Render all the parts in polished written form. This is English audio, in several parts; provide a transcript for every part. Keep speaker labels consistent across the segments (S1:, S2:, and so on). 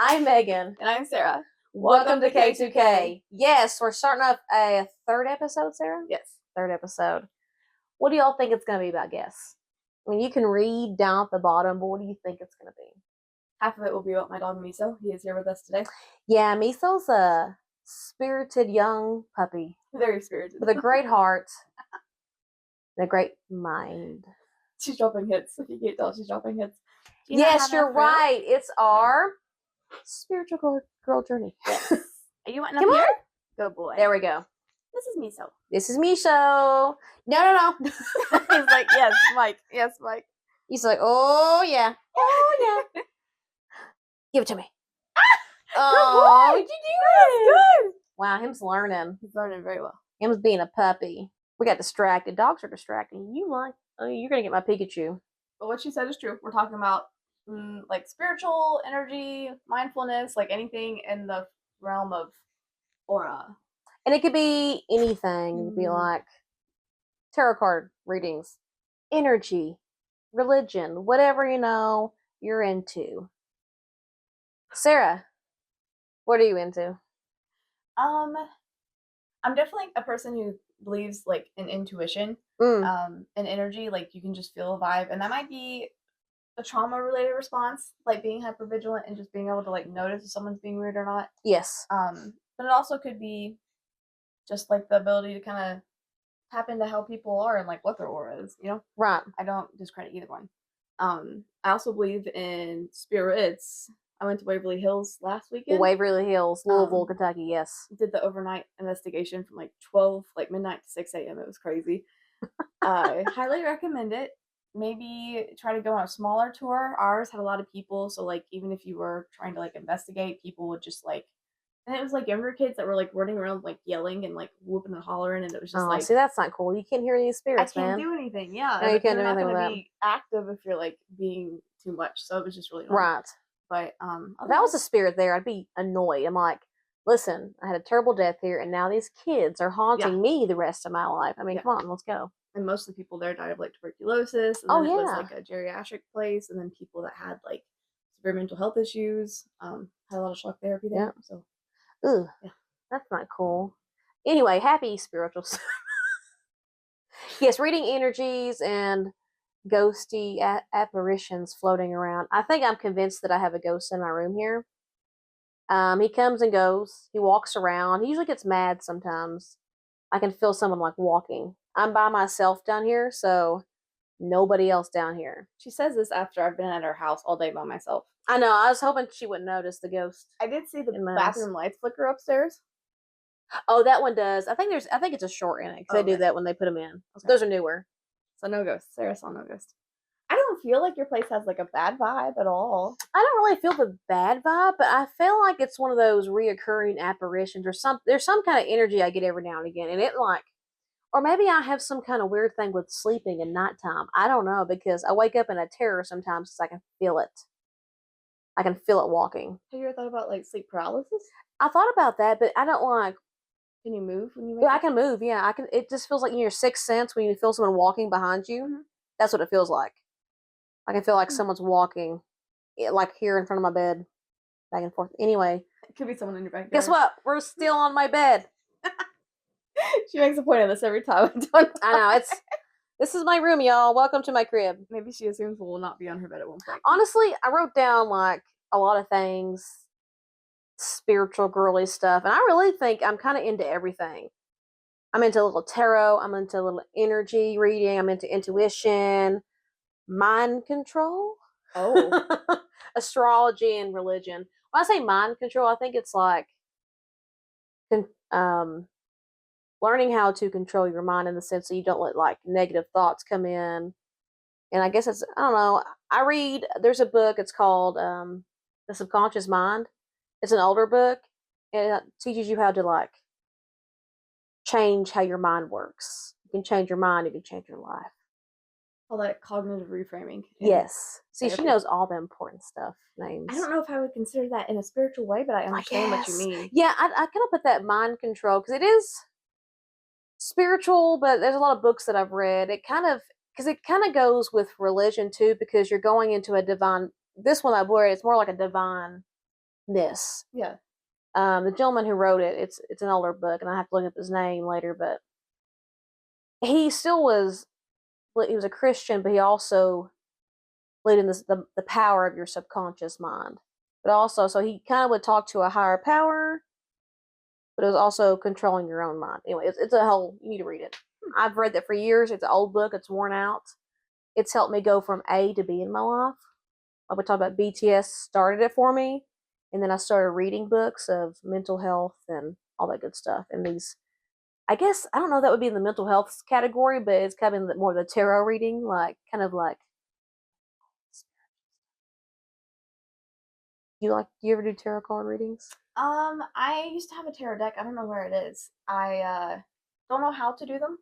S1: I'm Megan.
S2: And I'm Sarah.
S1: Welcome to K2K. Yes, we're starting up a third episode, Sarah?
S2: Yes.
S1: Third episode. What do y'all think it's going to be about, guess? I mean, you can read down at the bottom, but what do you think it's going to be?
S2: Half of it will be about my dog Miso. He is here with us today.
S1: Yeah, Miso's a spirited young puppy.
S2: Very spirited.
S1: With a great heart and a great mind.
S2: She's dropping hits. If you can't tell, she's dropping hits.
S1: Yes, you're right. It's our spiritual girl journey.
S2: Yes. Are you wanting
S1: Come
S2: up here?
S1: on.
S2: Good boy.
S1: There we go.
S2: This is Miso.
S1: This is Miso. No.
S2: He's like, yes, Mike. Yes, Mike.
S1: He's like, oh, yeah. Oh, yeah. Give it to me. Oh, did you do it?
S2: Good.
S1: Wow, him's learning.
S2: He's learning very well.
S1: Him's being a puppy. We got distracted. Dogs are distracting. You're going to get my Pikachu.
S2: But what she said is true. We're talking about like spiritual energy, mindfulness, like anything in the realm of aura.
S1: And it could be anything. It could be like tarot card readings, energy, religion, whatever you're into. Sarah, what are you into?
S2: I'm definitely a person who believes like in intuition, and energy. Like you can just feel a vibe, and that might be a trauma-related response, like being hypervigilant and just being able to like notice if someone's being weird or not.
S1: Yes.
S2: But it also could be just like the ability to kind of tap into how people are and like what their aura is.
S1: Right.
S2: I don't discredit either one. I also believe in spirits. I went to Waverly Hills last weekend.
S1: Waverly Hills, Louisville, Kentucky, yes.
S2: Did the overnight investigation from like 12, like midnight to 6 a.m. It was crazy. I highly recommend it. Maybe try to go on a smaller tour. Ours had a lot of people, so like even if you were trying to like investigate, people would just like, and it was like younger kids that were like running around like yelling and like whooping and hollering, and it was just like,
S1: see, that's not cool. You can't hear any spirits,
S2: I can't
S1: man.
S2: do anything. Yeah,
S1: No, you can't do anything with
S2: not
S1: that.
S2: be active if you're like being too much. So it was just really annoying.
S1: Right.
S2: But
S1: if that was a spirit there, I'd be annoyed. I'm like, listen, I had a terrible death here, and now these kids are haunting me the rest of my life. I mean, come on, let's go.
S2: And most of the people there died of like tuberculosis. And then it was like a geriatric place, and then people that had like severe mental health issues had a lot of shock therapy there. Yeah. So,
S1: that's not cool. Anyway, happy spiritual stuff. Yes, reading energies and ghosty apparitions floating around. I think I'm convinced that I have a ghost in my room here. He comes and goes. He walks around. He usually gets mad sometimes. I can feel someone like walking. I'm by myself down here, so nobody else down here.
S2: She says this after I've been at her house all day by myself.
S1: I know. I was hoping she wouldn't notice the ghost.
S2: I did see the bathroom lights flicker upstairs.
S1: Oh, that one does. I think it's a short in it because they do that when they put them in. Okay. Those are newer.
S2: So no ghost. Sarah saw no ghost. I don't feel like your place has like a bad vibe at all.
S1: I don't really feel the bad vibe, but I feel like it's one of those reoccurring apparitions or there's some kind of energy I get every now and again. And it like, or maybe I have some kind of weird thing with sleeping and nighttime. I don't know, because I wake up in a terror sometimes because I can feel it. I can feel it walking.
S2: Have you ever thought about like sleep paralysis?
S1: I thought about that, but I don't like.
S2: Can you move when you wake up?
S1: I can move, yeah. I can. It just feels like in your sixth sense when you feel someone walking behind you. Mm-hmm. That's what it feels like. I can feel like someone's walking, like here in front of my bed, back and forth. Anyway.
S2: It could be someone in your backyard.
S1: Guess what? We're still on my bed.
S2: She makes a point of this every time.
S1: I know. This is my room, y'all. Welcome to my crib.
S2: Maybe she assumes we'll not be on her bed at one point.
S1: Honestly, I wrote down like a lot of things. Spiritual girly stuff, and I really think I'm kind of into everything. I'm into a little tarot, I'm into a little energy reading, I'm into intuition, mind control, astrology, and religion. When I say mind control, I think it's like learning how to control your mind in the sense that you don't let like negative thoughts come in. And I guess I don't know, there's a book, it's called The Subconscious Mind. It's an older book, and it teaches you how to like change how your mind works. You can change your mind, you can change your life.
S2: All that cognitive reframing.
S1: Yes. See, she knows all the important stuff, names.
S2: I don't know if I would consider that in a spiritual way, but I understand what you mean.
S1: Yeah, I kind of put that mind control, because it is spiritual, but there's a lot of books that I've read. Because it kind of goes with religion too, because you're going into a divine, this one I've read, it's more like a divine this.
S2: Yeah.
S1: The gentleman who wrote it, it's an older book, and I have to look up his name later, but he still was, he was a Christian, but he also believed in the power of your subconscious mind. But also, so he kind of would talk to a higher power, but it was also controlling your own mind. Anyway, it's a whole, you need to read it. I've read that for years. It's an old book. It's worn out. It's helped me go from A to B in my life. Like we talked about, BTS started it for me. And then I started reading books of mental health and all that good stuff. And these, I guess, I don't know, that would be in the mental health category, but it's kind of more the tarot reading, like, kind of like, do you ever do tarot card readings?
S2: I used to have a tarot deck. I don't know where it is. I don't know how to do them.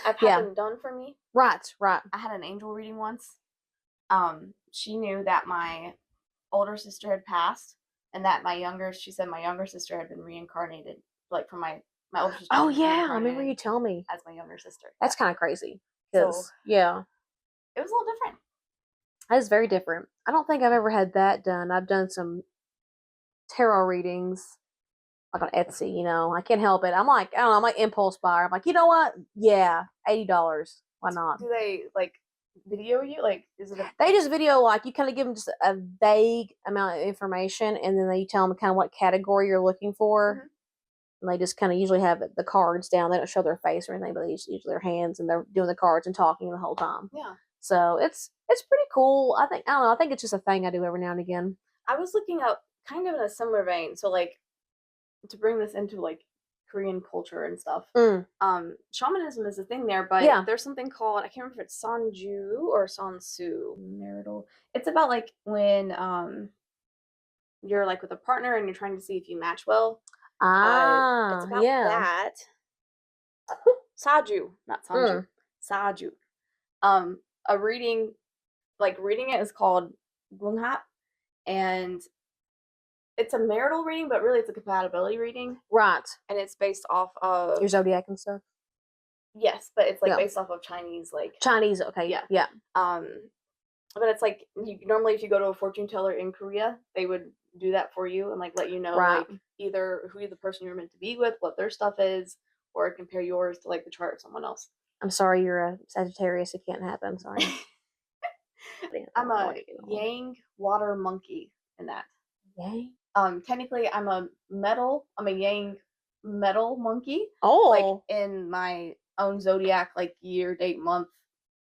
S2: I've had them done for me.
S1: Right.
S2: I had an angel reading once. She knew that my older sister had passed, and that she said my younger sister had been reincarnated, like from my older sister.
S1: Oh yeah, I remember you telling me.
S2: As my younger sister.
S1: That's kind of crazy.
S2: So,
S1: yeah.
S2: It was a little different.
S1: That is very different. I don't think I've ever had that done. I've done some tarot readings, like on Etsy, I can't help it. I'm like, I don't know, I'm like impulse buyer. I'm like, you know what? Yeah, $80. Why not?
S2: Do they like video you? Like, is it
S1: they just video, like, you kind of give them just a vague amount of information, and then they tell them kind of what category you're looking for. Mm-hmm. And they just kind of usually have the cards down. They don't show their face or anything, but they usually their hands, and they're doing the cards and talking the whole time.
S2: Yeah.
S1: So it's pretty cool. I don't know. I think it's just a thing I do every now and again.
S2: I was looking up kind of in a similar vein. So, like, to bring this into like Korean culture and stuff, shamanism is a thing there, but there's something called, I can't remember if it's Sanju or Sansu, marital. It's about like when you're like with a partner and you're trying to see if you match well. It's about that. Saju, not Sanju. Saju. A reading, like reading it is called Gunghap, and it's a marital reading, but really it's a compatibility reading.
S1: Right.
S2: And it's based off of
S1: your zodiac and stuff.
S2: Yes, but it's like based off of Chinese, like
S1: Chinese. Okay. Yeah.
S2: But it's like normally if you go to a fortune teller in Korea, they would do that for you and like let you know like either who the person you're meant to be with, what their stuff is, or compare yours to like the chart of someone else.
S1: I'm sorry, you're a Sagittarius. It can't happen. Sorry.
S2: I'm a Yang water monkey in that.
S1: Yang?
S2: Technically I'm a Yang metal monkey.
S1: Oh.
S2: Like in my own zodiac, like year, date, month,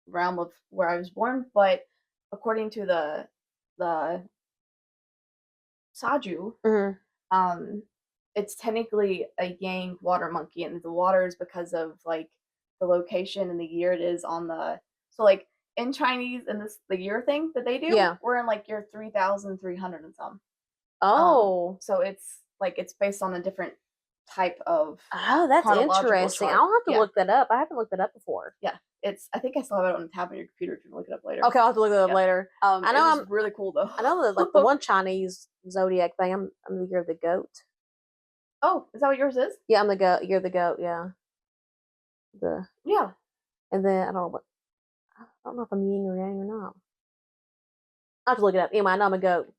S2: realm of where I was born. But according to the Saju, it's technically a Yang water monkey, and the water is because of like the location and the year it is on the. So like in Chinese, and the year thing that they do, we're in like year 3,300 and some.
S1: Oh,
S2: so it's like it's based on a different type of.
S1: Oh, that's interesting.
S2: Chart.
S1: I'll have to look that up. I haven't looked that up before.
S2: Yeah, I think I still have it on the tab on your computer. If you look it up later.
S1: Okay, I'll have to look it up later.
S2: I know it's really cool though.
S1: I know that like the one Chinese zodiac thing. I'm the year of the goat.
S2: Oh, is that what yours is?
S1: Yeah, I'm the goat. You're the goat. Yeah. And then I don't know if I'm yin or yang or not. I have to look it up. Anyway, I know I'm a goat.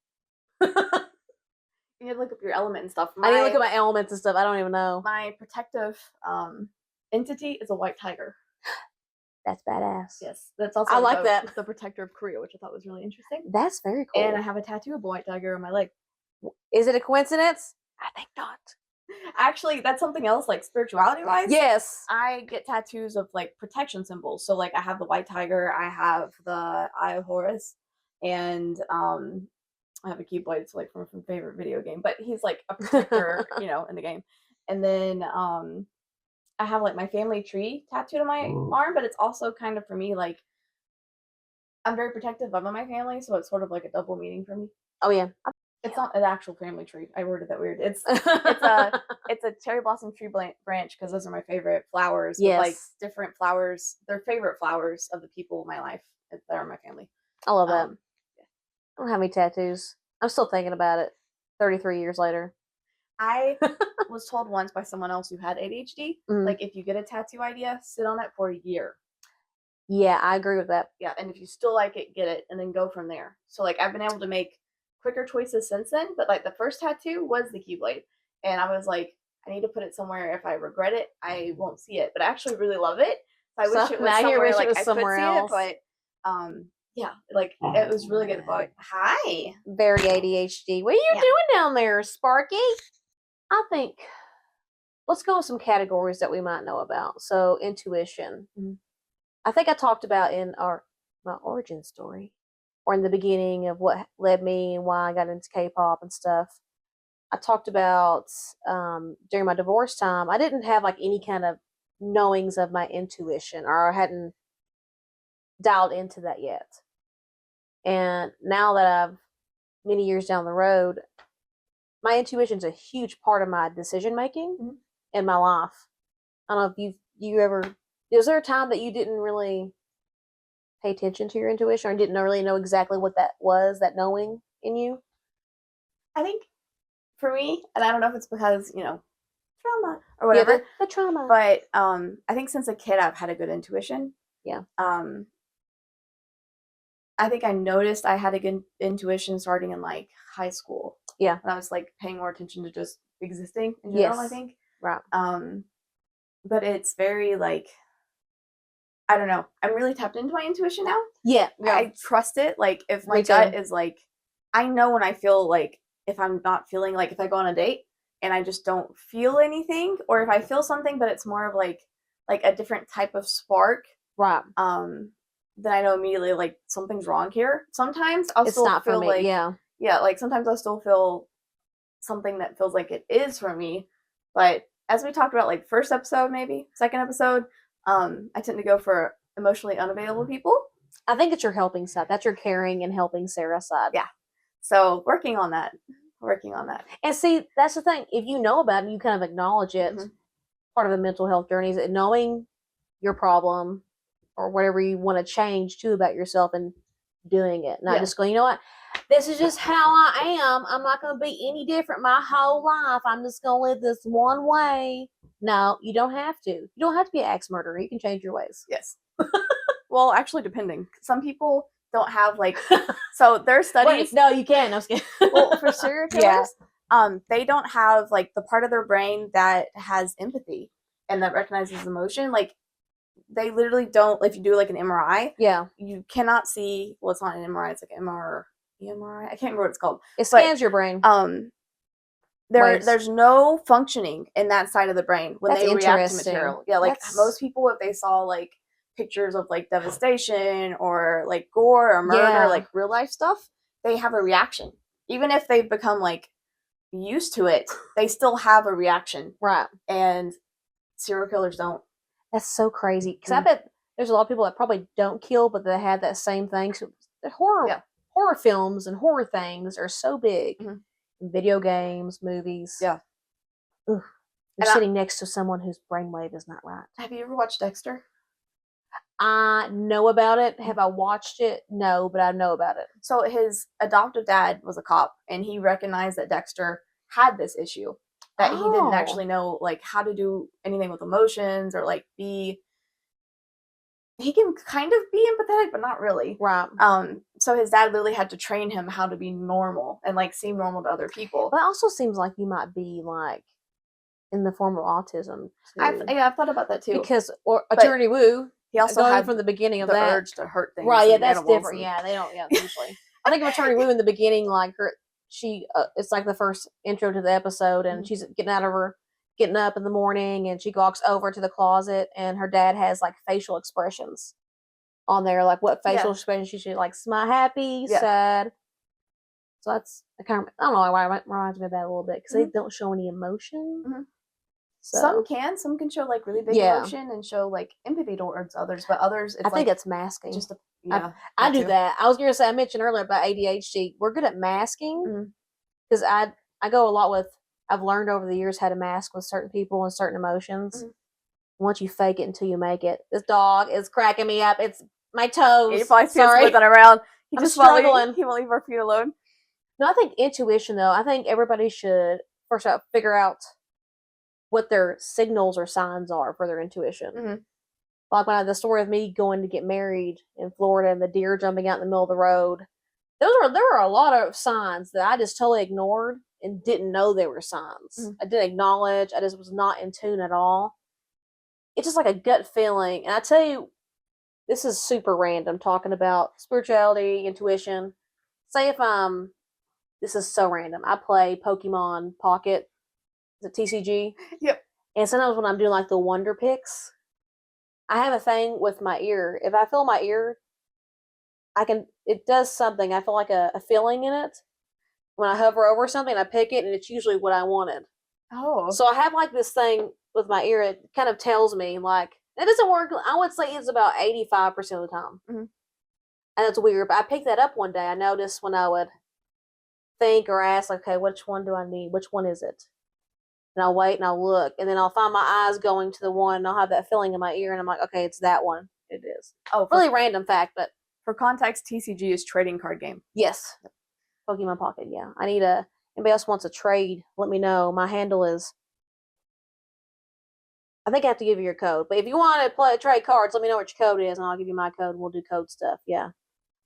S2: You need to look up your element and stuff.
S1: I need to look at my elements and stuff. I don't even know.
S2: My protective entity is a white tiger.
S1: That's badass.
S2: Yes, that's also.
S1: I like that.
S2: The protector of Korea, which I thought was really interesting.
S1: That's very cool.
S2: And I have a tattoo of a white tiger on my leg.
S1: Is it a coincidence? I think not.
S2: Actually, that's something else, like spirituality wise.
S1: Yes.
S2: I get tattoos of like protection symbols. So like I have the white tiger, I have the Eye of Horus, and I have a Keyblade, it's like from a favorite video game, but he's like a protector, in the game. And then I have like my family tree tattooed on my arm, but it's also kind of for me like I'm very protective of my family, so it's sort of like a double meaning for me.
S1: Oh yeah.
S2: It's not an actual family tree. I worded that weird. It's a cherry blossom tree branch because those are my favorite flowers.
S1: Yes.
S2: With, like different flowers. They're favorite flowers of the people in my life that are my family.
S1: I love that. I don't have any tattoos. I'm still thinking about it 33 years later.
S2: I was told once by someone else who had ADHD, like if you get a tattoo idea, sit on it for a year.
S1: Yeah, I agree with that.
S2: Yeah, and if you still like it, get it, and then go from there. So like I've been able to make quicker choices since then, but like the first tattoo was the Keyblade, and I was like, I need to put it somewhere. If I regret it, I won't see it. But I actually really love it. So I wish it was somewhere like I could see it, but yeah, like it was really good. But hi,
S1: very ADHD. What are you doing down there, Sparky? I think let's go with some categories that we might know about. So intuition. I think I talked about in my origin story, or in the beginning of what led me and why I got into K-pop and stuff. I talked about during my divorce time, I didn't have like any kind of knowings of my intuition, or I hadn't dialed into that yet. And now that I've many years down the road, my intuition is a huge part of my decision making in my life. I don't know if you ever, is there a time that you didn't really pay attention to your intuition or didn't really know exactly what that was, that knowing in you?
S2: I think for me, and I don't know if it's because, trauma or whatever.
S1: Yeah, the trauma.
S2: But I think since a kid I've had a good intuition.
S1: Yeah.
S2: I think I noticed I had a good intuition starting in like high school.
S1: Yeah.
S2: When I was like paying more attention to just existing in general, I think.
S1: Right.
S2: But it's very like, I don't know. I'm really tapped into my intuition now.
S1: Yeah.
S2: I trust it. Like if my gut is like, I know when I feel like, if I'm not feeling like, if I go on a date and I just don't feel anything, or if I feel something but it's more of like a different type of spark,
S1: right,
S2: then I know immediately like something's wrong here. Sometimes I'll
S1: it's
S2: still
S1: not
S2: feel
S1: for me.
S2: like like sometimes I'll still feel something that feels like it is for me. But as we talked about, like first episode, maybe second episode, I tend to go for emotionally unavailable people.
S1: I think it's your helping side. That's your caring and helping Sarah side.
S2: Yeah. So working on that.
S1: And see, that's the thing. If you know about it, you kind of acknowledge it. Part of a mental health journey is knowing your problem or whatever you want to change too about yourself and doing it. Not just going, you know what? This is just how I am. I'm not going to be any different my whole life. I'm just going to live this one way. No, you don't have to. You don't have to be an axe murderer. You can change your ways.
S2: Yes. Well, actually, depending. Some people don't have like, so their studies.
S1: Wait, no, you can. I was kidding.
S2: Well, for serial killers, they don't have like the part of their brain that has empathy and that recognizes emotion. Like they literally don't. If you do like an MRI, you cannot see. Well, it's not an MRI. It's like EMRI. I can't remember what it's called.
S1: It scans your brain.
S2: There's no functioning in that side of the brain when they react to material. Yeah, like most people, if they saw like pictures of like devastation or like gore or murder, like real life stuff, they have a reaction. Even if they've become like used to it, they still have a reaction.
S1: Right.
S2: And serial killers don't.
S1: That's so crazy. Because I bet there's a lot of people that probably don't kill, but they have that same thing. So horror films and horror things are so big. Video games, movies.
S2: Yeah.
S1: Ugh. You're sitting next to someone whose brainwave is not right.
S2: Have you ever watched Dexter?
S1: I know about it. Have I watched it? No, but I know about it.
S2: So his adoptive dad was a cop, and he recognized that Dexter had this issue, that he didn't actually know like how to do anything with emotions or like be. He can kind of be empathetic, but not really.
S1: Right.
S2: So his dad literally had to train him how to be normal and like seem normal to other people.
S1: But it also seems like you might be like in the form of autism too.
S2: I've thought about that too.
S1: Because Attorney Woo.
S2: He also had
S1: from the beginning of
S2: the
S1: that
S2: urge to hurt things.
S1: Right, yeah, that's different. Yeah, they don't. Yeah, usually. I think of Attorney Woo in the beginning, like she. It's like the first intro to the episode, and she's getting up in the morning, and she walks over to the closet, and her dad has like facial expressions on there, like what facial expression she should like, smile, happy, sad. So that's I don't know why it reminds me of that a little bit because they don't show any emotion. So.
S2: Some can show like really big emotion and show like empathy towards others, but others
S1: I think it's masking.
S2: Just
S1: I do that. I was gonna say I mentioned earlier about ADHD. We're good at masking because I go a lot with. I've learned over the years how to mask with certain people and certain emotions. Once you fake it until you make it. This dog is cracking me up. It's my toes.
S2: You probably see us moving around. I'm
S1: struggling.
S2: He won't leave our feet alone.
S1: No, I think intuition though. I think everybody should first figure out what their signals or signs are for their intuition. Like when I had the story of me going to get married in Florida and the deer jumping out in the middle of the road, there were a lot of signs that I just totally ignored and didn't know they were signs.
S2: Mhm.
S1: I didn't acknowledge. I just was not in tune at all. It's just like a gut feeling. And I tell you, this is super random talking about spirituality, intuition. Say if this is so random. I play Pokemon Pocket, the TCG.
S2: Yep.
S1: And sometimes when I'm doing like the wonder picks, I have a thing with my ear. If I feel my ear, it does something. I feel like a feeling in it. When I hover over something, I pick it, and it's usually what I wanted.
S2: Oh.
S1: So I have like this thing with my ear. It kind of tells me like it doesn't work. I would say it's about 85% of the time,
S2: Mhm.
S1: and it's weird. But I picked that up one day. I noticed when I would think or ask, okay, which one do I need? Which one is it? And I'll wait and I'll look, and then I'll find my eyes going to the one, and I'll have that feeling in my ear, and I'm like, okay, it's that one. It is.
S2: Oh,
S1: Really random fact, but
S2: for context, TCG is trading card game.
S1: yes, Pokemon Pocket. Yeah, I need a. Anybody else wants a trade? Let me know. My handle is. I think I have to give you your code, but if you want to play trade cards, let me know what your code is, and I'll give you my code. And we'll do code stuff. Yeah,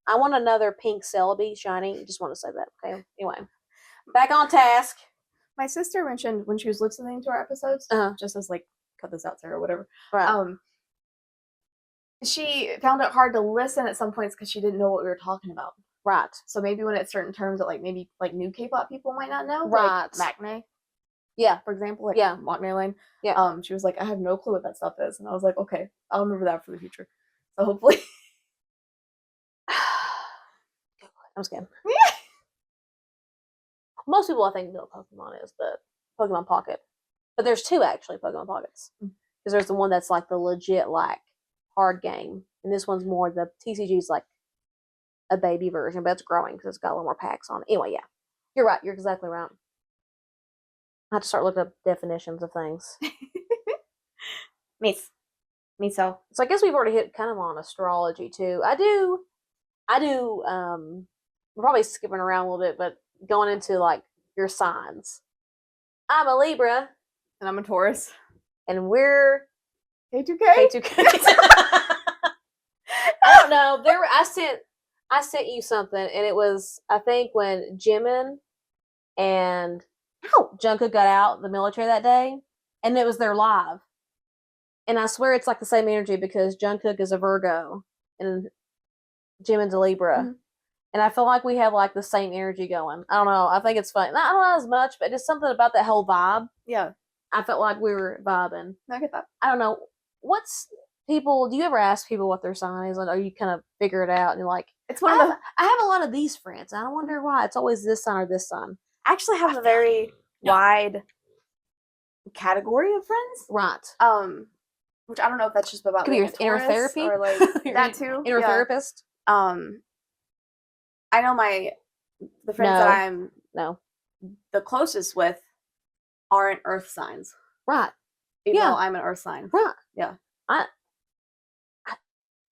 S1: I want another pink Celebi shiny. Just want to say that. Okay. Anyway, back on task.
S2: My sister mentioned when she was listening to our episodes, just as like cut this out, Sarah, or whatever.
S1: Right.
S2: She found it hard to listen at some points because she didn't know what we were talking about.
S1: Right.
S2: So maybe when it's certain terms that like maybe like new K-pop people might not know,
S1: right?
S2: Like Maknae,
S1: yeah,
S2: for example, like
S1: yeah,
S2: Maknae Lane.
S1: Yeah.
S2: She was like, I have no clue what that stuff is, and I was like, okay, I'll remember that for the future. So hopefully,
S1: I'm scared. Most people I think know what Pokemon is, but Pokemon Pocket. But there's two actually Pokemon Pockets. Because there's the one that's like the legit like hard game, and this one's more the TCG's like a baby version, but it's growing because it's got a little more packs on it. Anyway, yeah, you're right. You're exactly right. I have to start looking up definitions of things.
S2: Me so.
S1: So I guess we've already hit kind of on astrology too. I do. We're probably skipping around a little bit, but going into like your signs. I'm a Libra,
S2: and I'm a Taurus,
S1: and we're
S2: K2K.
S1: I don't know. I sent you something, and it was I think when Jimin and Jungkook got out the military that day, and it was their live. And I swear it's like the same energy because Jungkook is a Virgo and Jimin's a Libra. Mm-hmm. And I feel like we have like the same energy going. I don't know. I think it's fun. I don't know as much, but just something about that whole vibe.
S2: Yeah.
S1: I felt like we were vibing.
S2: I get that.
S1: I don't know. Do you ever ask people what their sign is? Or you kind of figure it out and you're like, I have a lot of these friends. I don't wonder why. It's always this sign or this sign.
S2: I actually have a very wide category of friends.
S1: Right.
S2: Which I don't know if that's just about
S1: could be your inner therapy
S2: or like that too.
S1: Inner therapist.
S2: I know the friends that I'm the closest with aren't earth signs.
S1: Right.
S2: Even though I'm an earth sign.
S1: Right.
S2: Yeah.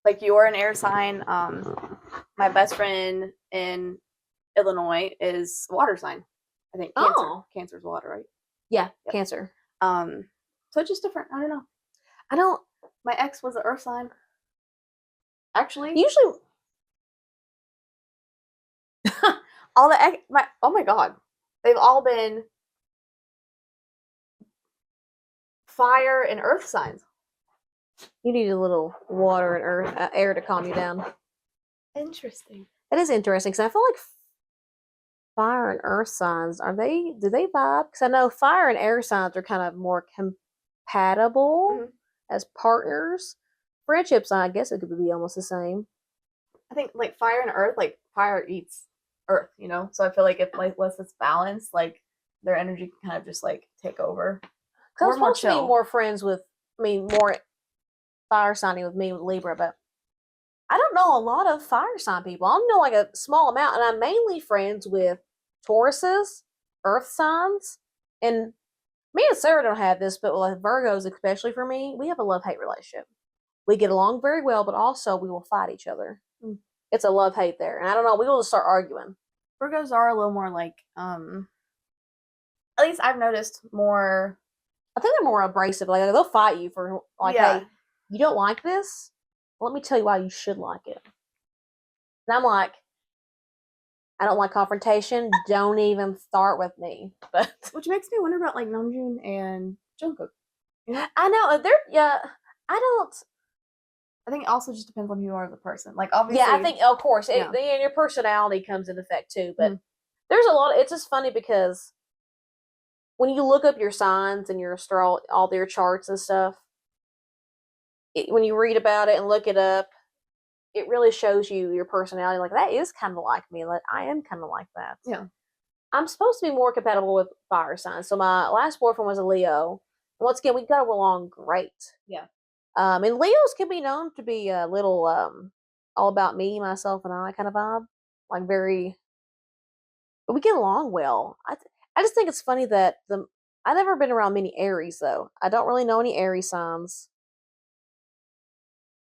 S2: Like you're an air sign. My best friend in Illinois is water sign. I think Cancer. Oh. Cancer's water, right?
S1: Yeah, yep. Cancer.
S2: So it's just different. I don't know. My ex was an earth sign. Actually.
S1: Usually
S2: oh my god. They've all been fire and earth signs.
S1: You need a little water and earth air to calm you down.
S2: Interesting.
S1: That is interesting because I feel like fire and earth signs do they vibe? Because I know fire and air signs are kind of more compatible as partners. Friendships, I guess it could be almost the same.
S2: I think like fire and earth, like fire eats earth, so I feel like if like unless it's balanced, like their energy can kind of just like take over.
S1: Because I'm supposed to be more friends with more fire signing with me with Libra, but I don't know a lot of fire sign people. I know like a small amount, and I'm mainly friends with Tauruses, earth signs, and me and Sarah don't have this, but with Virgos, especially for me, we have a love-hate relationship. We get along very well, but also we will fight each other. It's a love-hate there, and I don't know, we will just start arguing.
S2: Virgos are a little more like, at least I've noticed more.
S1: I think they're more abrasive. Like they'll fight you for like, hey, you don't like this? Well, let me tell you why you should like it. And I'm like, I don't like confrontation. Don't even start with me. But
S2: Which makes me wonder about like Namjoon and Jungkook. You know?
S1: I know they're yeah. I don't.
S2: I think it also just depends on who you are as a person. Like obviously,
S1: Yeah, I think of course
S2: yeah.
S1: and your personality comes into effect too. But
S2: Mhm.
S1: there's a lot. It's just funny because when you look up your signs and your all their charts and stuff, when you read about it and look it up, it really shows you your personality. Like that is kind of like me. Like I am kind of like that.
S2: Yeah.
S1: I'm supposed to be more compatible with fire signs. So my last boyfriend was a Leo. And once again, we got along great.
S2: Yeah.
S1: And Leos can be known to be a little all about me, myself, and I kind of vibe. Like very, but we get along well. I just think it's funny that I've never been around many Aries though. I don't really know any Aries signs.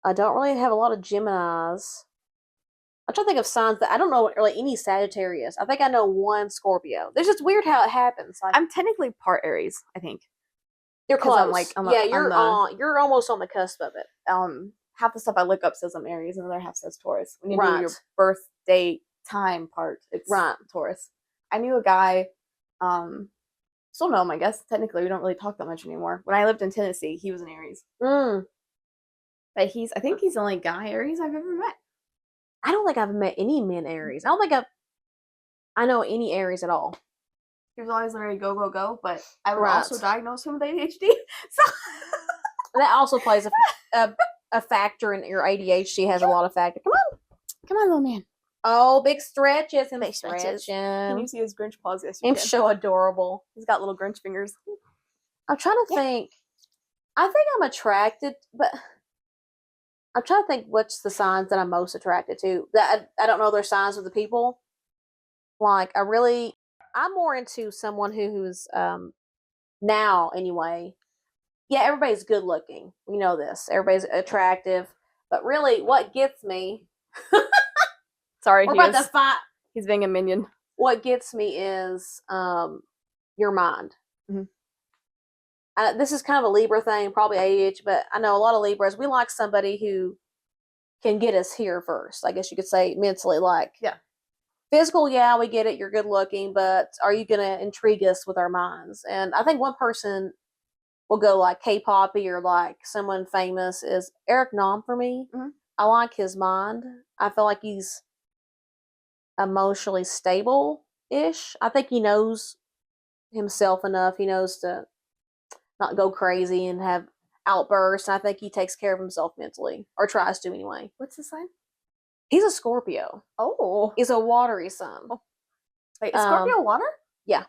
S1: I don't really have a lot of Geminis. I'm trying to think of signs that I don't know really any Sagittarius. I think I know one Scorpio. There's just weird how it happens. Like
S2: I'm technically part Aries, I think.
S1: you're
S2: 'Cause
S1: close.
S2: I'm like
S1: yeah, you're almost on the cusp of it.
S2: Half the stuff I look up says I'm Aries, and the other half says Taurus. When you do
S1: Right.
S2: your birth date time part, it's
S1: Right.
S2: Taurus. I knew a guy, still know him, I guess. Technically, we don't really talk that much anymore. When I lived in Tennessee, he was an Aries.
S1: Mm.
S2: But I think he's the only guy Aries I've ever met.
S1: I don't think I've met any men Aries. I don't think I know any Aries at all.
S2: He was always literally go, go, go, but I would
S1: Right.
S2: also diagnose him with ADHD. So
S1: That also plays a factor in your ADHD has a lot of factor.
S2: come on, little man.
S1: Oh, big stretches and
S2: Big stretches. Can you see his Grinch paws? Yes, you
S1: I'm
S2: can.
S1: so adorable.
S2: He's got little Grinch fingers.
S1: I'm trying to think. I think I'm attracted, but I'm trying to think what's the signs that I'm most attracted to. That I don't know their signs of the people. Like I'm more into someone who's now anyway. Yeah, everybody's good looking. We know this. Everybody's attractive, but really, what gets me?
S2: Sorry,
S1: We're about to fight.
S2: He's being a minion.
S1: What gets me is your mind.
S2: Mm-hmm.
S1: This is kind of a Libra thing, probably ADHD, but I know a lot of Libras. We like somebody who can get us here first. I guess you could say mentally, like
S2: yeah,
S1: physical. Yeah, we get it. You're good looking, but are you going to intrigue us with our minds? And I think one person will go like K-poppy or like someone famous is Eric Nam for me.
S2: Mm-hmm.
S1: I like his mind. I feel like he's emotionally stable-ish. I think he knows himself enough. He knows to not go crazy and have outbursts. I think he takes care of himself mentally, or tries to anyway.
S2: What's his sign?
S1: He's a Scorpio.
S2: Oh,
S1: he's a watery sign.
S2: Wait, is Scorpio water?
S1: Yeah.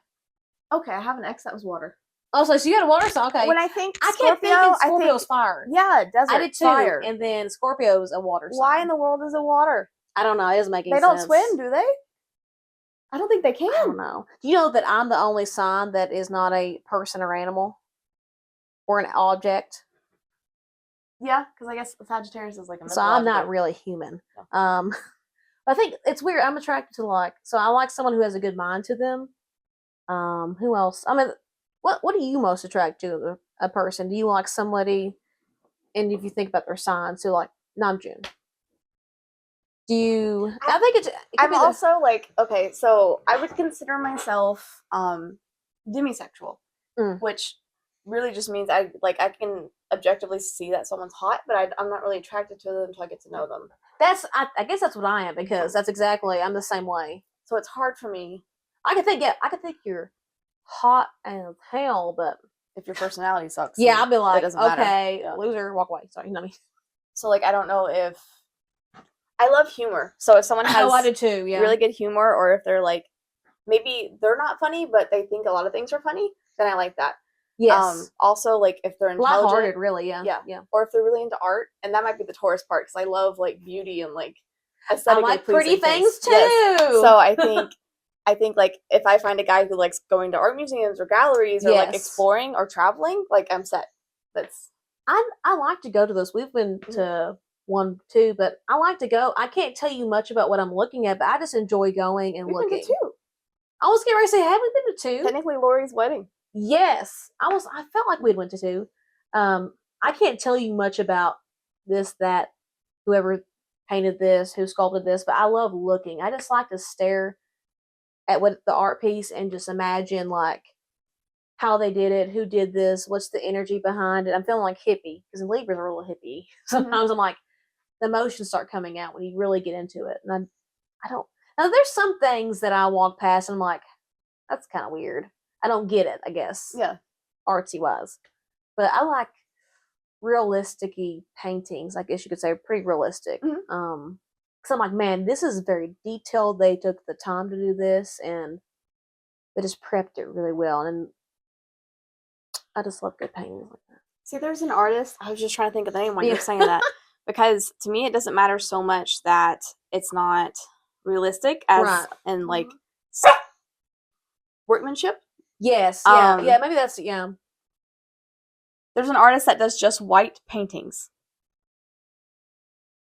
S2: Okay, I have an ex that was water.
S1: Oh, so you had a water sign. Okay.
S2: When I think
S1: I
S2: Scorpio,
S1: kept thinking Scorpio's fire.
S2: Yeah, desert.
S1: I did too.
S2: Fire.
S1: And then Scorpio's a water sign.
S2: Why in the world is it water?
S1: I don't know. It doesn't make any
S2: sense. They don't swim, do they? I don't think they can.
S1: I don't know. Do you know that I'm the only sign that is not a person or animal or an object?
S2: Yeah, because I guess Sagittarius is like a.
S1: So I'm not really human. Yeah. I think it's weird. I'm attracted to so I like someone who has a good mind to them. Who else? I mean, what do you most attract to a person? Do you like somebody, and if you think about their signs, so like Namjoon? Do you? I think
S2: I'm also like, okay, so I would consider myself demisexual, which really just means I can objectively see that someone's hot, but I'm not really attracted to them until I get to know them.
S1: I guess that's what I am, because that's exactly, I'm the same way.
S2: So it's hard for me.
S1: I could think you're hot as hell, but
S2: if your personality sucks,
S1: yeah, I'll be like, okay,
S2: yeah.
S1: Loser, walk away. Sorry, you know me.
S2: So like, I don't know if I love humor. So if someone has
S1: I do too, yeah,
S2: really good humor, or if they're like, maybe they're not funny, but they think a lot of things are funny, then I like that.
S1: Yes.
S2: Also, like if they're intelligent,
S1: lighthearted, really, yeah.
S2: Or if they're really into art, and that might be the Taurus part, because I love like beauty and like aesthetically
S1: I like pretty things too.
S2: Yes. So I think like if I find a guy who likes going to art museums or galleries or like exploring or traveling, like I'm set.
S1: I like to go to those. We've been to one too, but I like to go. I can't tell you much about what I'm looking at, but I just enjoy going and looking.
S2: Been to two.
S1: I was getting ready to say, have we been to two?
S2: Technically, Lori's wedding.
S1: Yes, I felt like we'd went to two. I can't tell you much about this, that, whoever painted this, who sculpted this, but I love looking. I just like to stare at what the art piece and just imagine like how they did it, who did this, what's the energy behind it. I'm feeling like hippie because Libras are a little hippie. Sometimes I'm like, the emotions start coming out when you really get into it. And I don't. Now, there's some things that I walk past and I'm like, that's kind of weird. I don't get it, I guess.
S2: Yeah.
S1: Artsy wise. But I like realistic paintings, I guess you could say, pretty realistic. Because I'm like, man, this is very detailed. They took the time to do this and they just prepped it really well. And I just love good paintings like that.
S2: See, there's an artist. I was just trying to think of the name while you're saying that. Because to me, it doesn't matter so much that it's not realistic as in like workmanship.
S1: Yes. Yeah. Yeah. Maybe that's
S2: There's an artist that does just white paintings.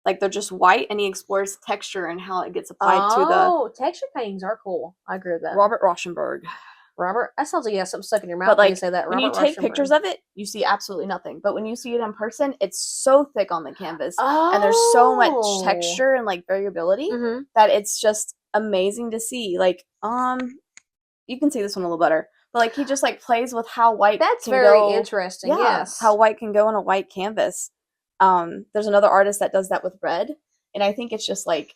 S2: Like they're just white, and he explores texture and how it gets applied to the.
S1: Oh, texture paintings are cool. I agree with that.
S2: Robert Rauschenberg.
S1: Robert, that sounds like you have something stuck in your mouth
S2: but like,
S1: when you say that.
S2: When you take pictures of it, you see absolutely nothing. But when you see it in person, it's so thick on the canvas, and there's so much texture and like variability that it's just amazing to see. Like, you can see this one a little better, but like he just like plays with how white.
S1: That's very interesting.
S2: Yeah,
S1: yes,
S2: how white can go on a white canvas. There's another artist that does that with red, and I think it's just like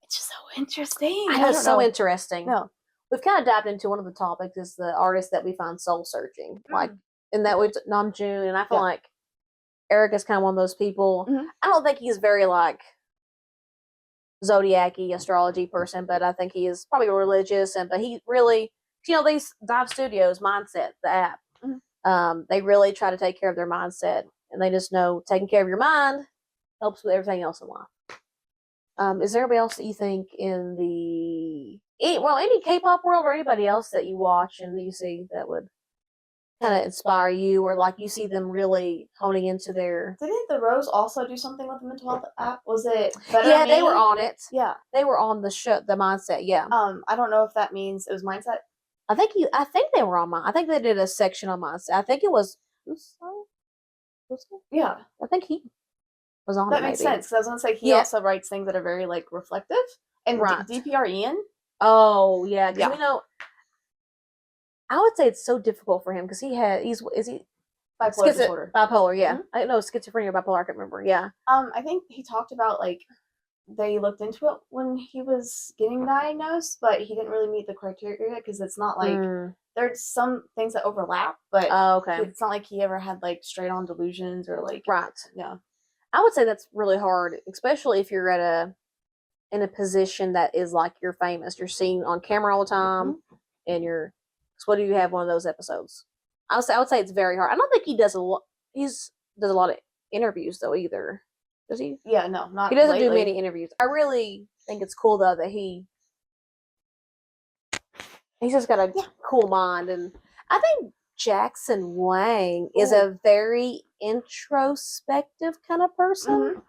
S2: it's just so interesting.
S1: I know, it's so interesting.
S2: No.
S1: We've kind of dived into one of the topics is the artists that we find soul searching, like in that we've Namjoon, and I feel like Eric is kind of one of those people. I don't think he's very like zodiac-y astrology person, but I think he is probably religious, but he really, these Dive Studios mindset, the app, they really try to take care of their mindset, and they just know taking care of your mind helps with everything else in life. Is there anybody else that you think in any K-pop world or anybody else that you watch and that you see that would kind of inspire you, or like you see them really honing into their?
S2: Didn't the Rose also do something with the mental health app? Was it Better
S1: Yeah,
S2: Me?
S1: they were on it.
S2: Yeah,
S1: they were on the show, the mindset. Yeah.
S2: I don't know if that means it was mindset.
S1: I think they were on I think they did a section on mindset. I think it was.
S2: Yeah,
S1: I think he was on.
S2: That makes sense. Because I was gonna say he also writes things that are very like reflective and DPR Ian.
S1: Oh yeah, because I would say it's so difficult for him because is he
S2: bipolar disorder?
S1: Bipolar, yeah. I know schizophrenia, bipolar. I can't remember. Yeah.
S2: I think he talked about like they looked into it when he was getting diagnosed, but he didn't really meet the criteria because it's not like there's some things that overlap, but it's not like he ever had like straight on delusions or like Yeah,
S1: I would say that's really hard, especially if you're in a position that is like you're famous, you're seen on camera all the time, and you're. So what do you have one of those episodes? I would say it's very hard. I don't think he does a lot. Does a lot of interviews though either. Does he?
S2: Yeah, no, not.
S1: He doesn't do many interviews. I really think it's cool though that he's just got a cool mind, and I think Jackson Wang is a very introspective kind of person.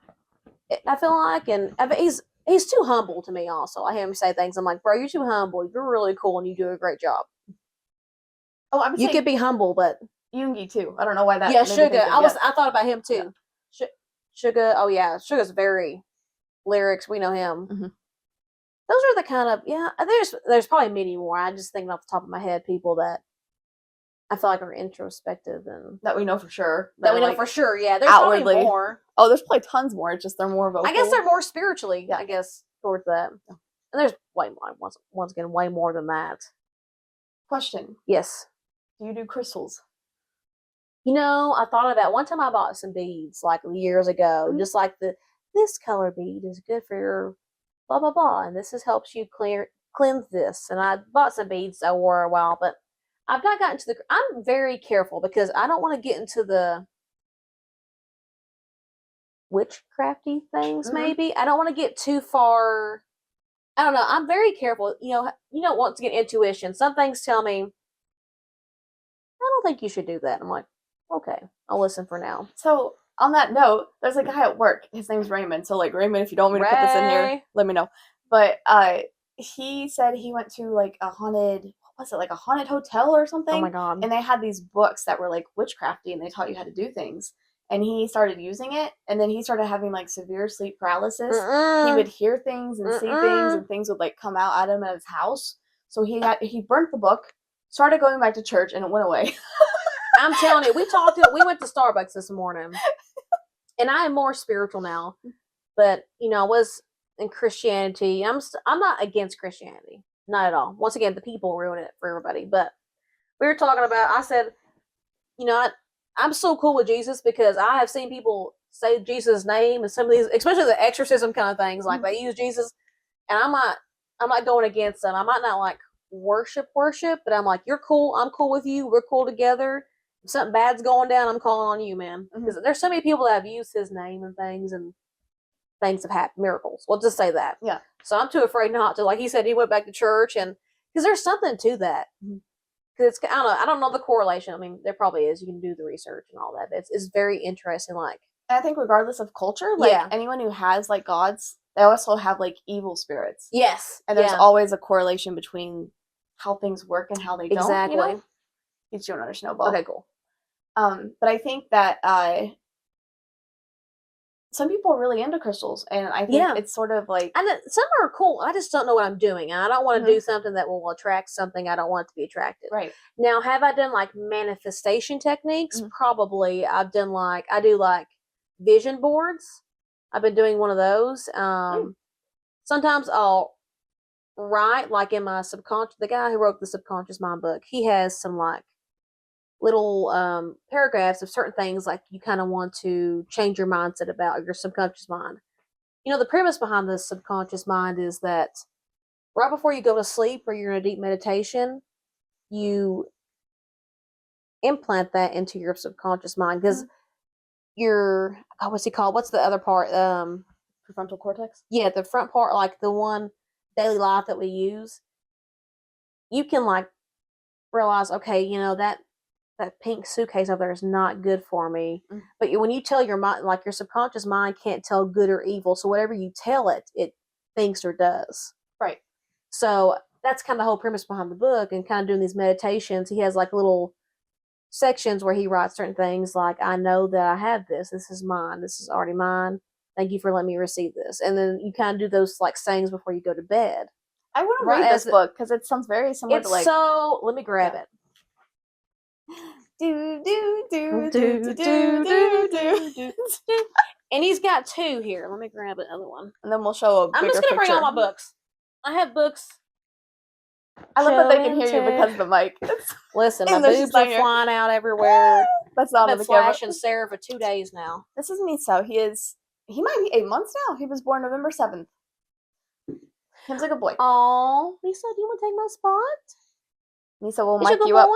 S1: I feel like, and he's too humble to me. Also, I hear him say things. I'm like, bro, you're too humble. You're really cool, and you do a great job.
S2: Oh, I would
S1: you could be humble, but
S2: Yoongi too. I don't know why that.
S1: Yeah, Suga. I thought about him too. Yeah. Suga. Oh yeah, Suga's very lyrics. We know him. Those are the kind of There's probably many more. I just thinking off the top of my head, people that I feel like are introspective and
S2: that we know for sure.
S1: Yeah, there's outwardly probably more.
S2: Oh, there's probably tons more. It's just they're more vocal.
S1: I guess they're more spiritually. I guess towards that. And there's way more. Once again, way more than that.
S2: Question.
S1: Yes.
S2: Do you do crystals?
S1: I thought about one time I bought some beads like years ago, just like this color bead is good for your blah blah blah, and helps you cleanse this. And I bought some beads I wore a while, but I've not gotten to I'm very careful because I don't want to get into the witchcrafty things. Maybe I don't want to get too far. I don't know. I'm very careful. You don't want to get intuition. Some things tell me, I don't think you should do that. I'm like, okay, I'll listen for now.
S2: So on that note, there's a guy at work. His name's Raymond. So like Raymond, if you don't want me to put this in here, let me know. But he said he went to like a haunted hotel or something?
S1: Oh my god!
S2: And they had these books that were like witchcrafty, and they taught you how to do things. And he started using it, and then he started having like severe sleep paralysis. He would hear things and see things, and things would like come out at him at his house. So he burnt the book, started going back to church, and it went away.
S1: I'm telling you, we went to Starbucks this morning, and I am more spiritual now. But I was in Christianity. I'm not against Christianity, not at all. Once again, the people ruin it for everybody. But we were talking about. I said, I'm so cool with Jesus because I have seen people say Jesus' name and some of these, especially the exorcism kind of things, like they use Jesus, and I'm not going against them. I might not like worship, but I'm like, you're cool. I'm cool with you. We're cool together. If something bad's going down, I'm calling on you, man. Because there's so many people that have used his name and things have happened, miracles. We'll just say that.
S2: Yeah.
S1: So I'm too afraid not to. Like he said, he went back to church, and because there's something to that. Because I don't know the correlation. I mean, there probably is. You can do the research and all that. But it's very interesting. Like,
S2: and I think regardless of culture, like anyone who has like gods, they also have like evil spirits.
S1: Yes,
S2: and there's always a correlation between how things work and how they don't.
S1: Exactly.
S2: Each one under snowball.
S1: Okay, cool.
S2: But I think that some people are really into crystals, and I think it's sort of like,
S1: and some are cool. I just don't know what I'm doing, and I don't want to do something that will attract something I don't want to be attracted.
S2: Right.
S1: Now, have I done like manifestation techniques? Probably. I do like vision boards. I've been doing one of those. Sometimes I'll write like in my subconscious. The guy who wrote the Subconscious Mind book, he has some like little paragraphs of certain things like you kind of want to change your mindset about your subconscious mind. The premise behind the subconscious mind is that right before you go to sleep or you're in a deep meditation, you implant that into your subconscious mind because your what's he called? What's the other part?
S2: Prefrontal cortex?
S1: Yeah, the front part, like the one daily life that we use. You can like realize, okay, that pink suitcase over there is not good for me. But when you tell your mind, like your subconscious mind can't tell good or evil. So whatever you tell it, it thinks or does.
S2: Right.
S1: So that's kind of the whole premise behind the book, and kind of doing these meditations. He has like little sections where he writes certain things like, I know that I have this. This is mine. This is already mine. Thank you for letting me receive this. And then you kind of do those like sayings before you go to bed.
S2: I want to read this book because it sounds very similar to like.
S1: So let me grab it. And he's got two here. Let me grab another one.
S2: And then we'll show a bigger
S1: I'm just going to bring
S2: picture.
S1: all my books. I have books.
S2: I love that they can hear you because of the mic.
S1: Listen, my boobs are flying out everywhere.
S2: That's not
S1: I've been flashing Sarah for 2 days now.
S2: This is Miso. He might be 8 months now. He was born November 7th. Seems like a boy.
S1: Oh, Miso, do you want to take my spot?
S2: Miso will mic you up.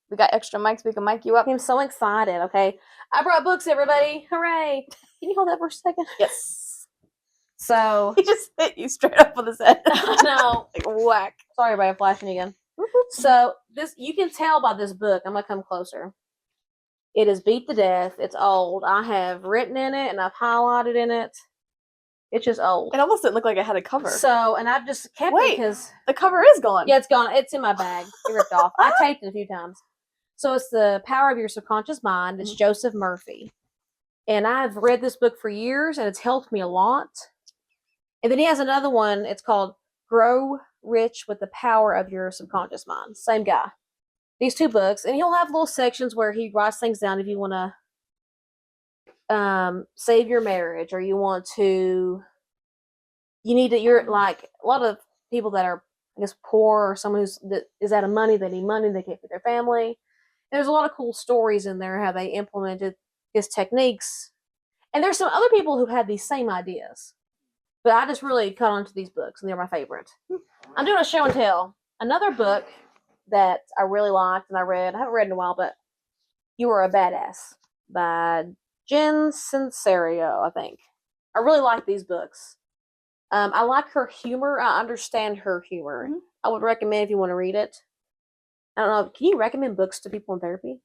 S2: We got extra mics. We can mic you up.
S1: I'm so excited. Okay. I brought books, everybody. Hooray. Can you hold that for a second?
S2: Yes.
S1: So.
S2: He just hit you straight up with his head.
S1: No.
S2: Like whack.
S1: Sorry about flashing again. So you can tell by this book. I'm going to come closer. It is beat to death. It's old. I have written in it and I've highlighted in it. It's just old.
S2: It almost didn't look like it had a cover.
S1: So, and I've just kept it because.
S2: The cover is gone.
S1: Yeah, it's gone. It's in my bag. It ripped off. I taped it a few times. So it's The Power of Your Subconscious Mind. It's Joseph Murphy. And I've read this book for years, and it's helped me a lot. And then he has another one. It's called Grow Rich with the Power of Your Subconscious Mind. Same guy. These two books. And he'll have little sections where he writes things down if you want to save your marriage, or you're like a lot of people that are, I guess, poor, or someone that is out of money, they need money, they can't feed their family. There's a lot of cool stories in there how they implemented his techniques. And there's some other people who had these same ideas. But I just really caught on to these books, and they're my favorite. I'm doing a show and tell. Another book that I really liked and I haven't read in a while, but You Are a Badass by Jen Sincero, I think. I really like these books. I like her humor. I understand her humor. I would recommend if you want to read it. I don't know. Can you recommend books to people in therapy?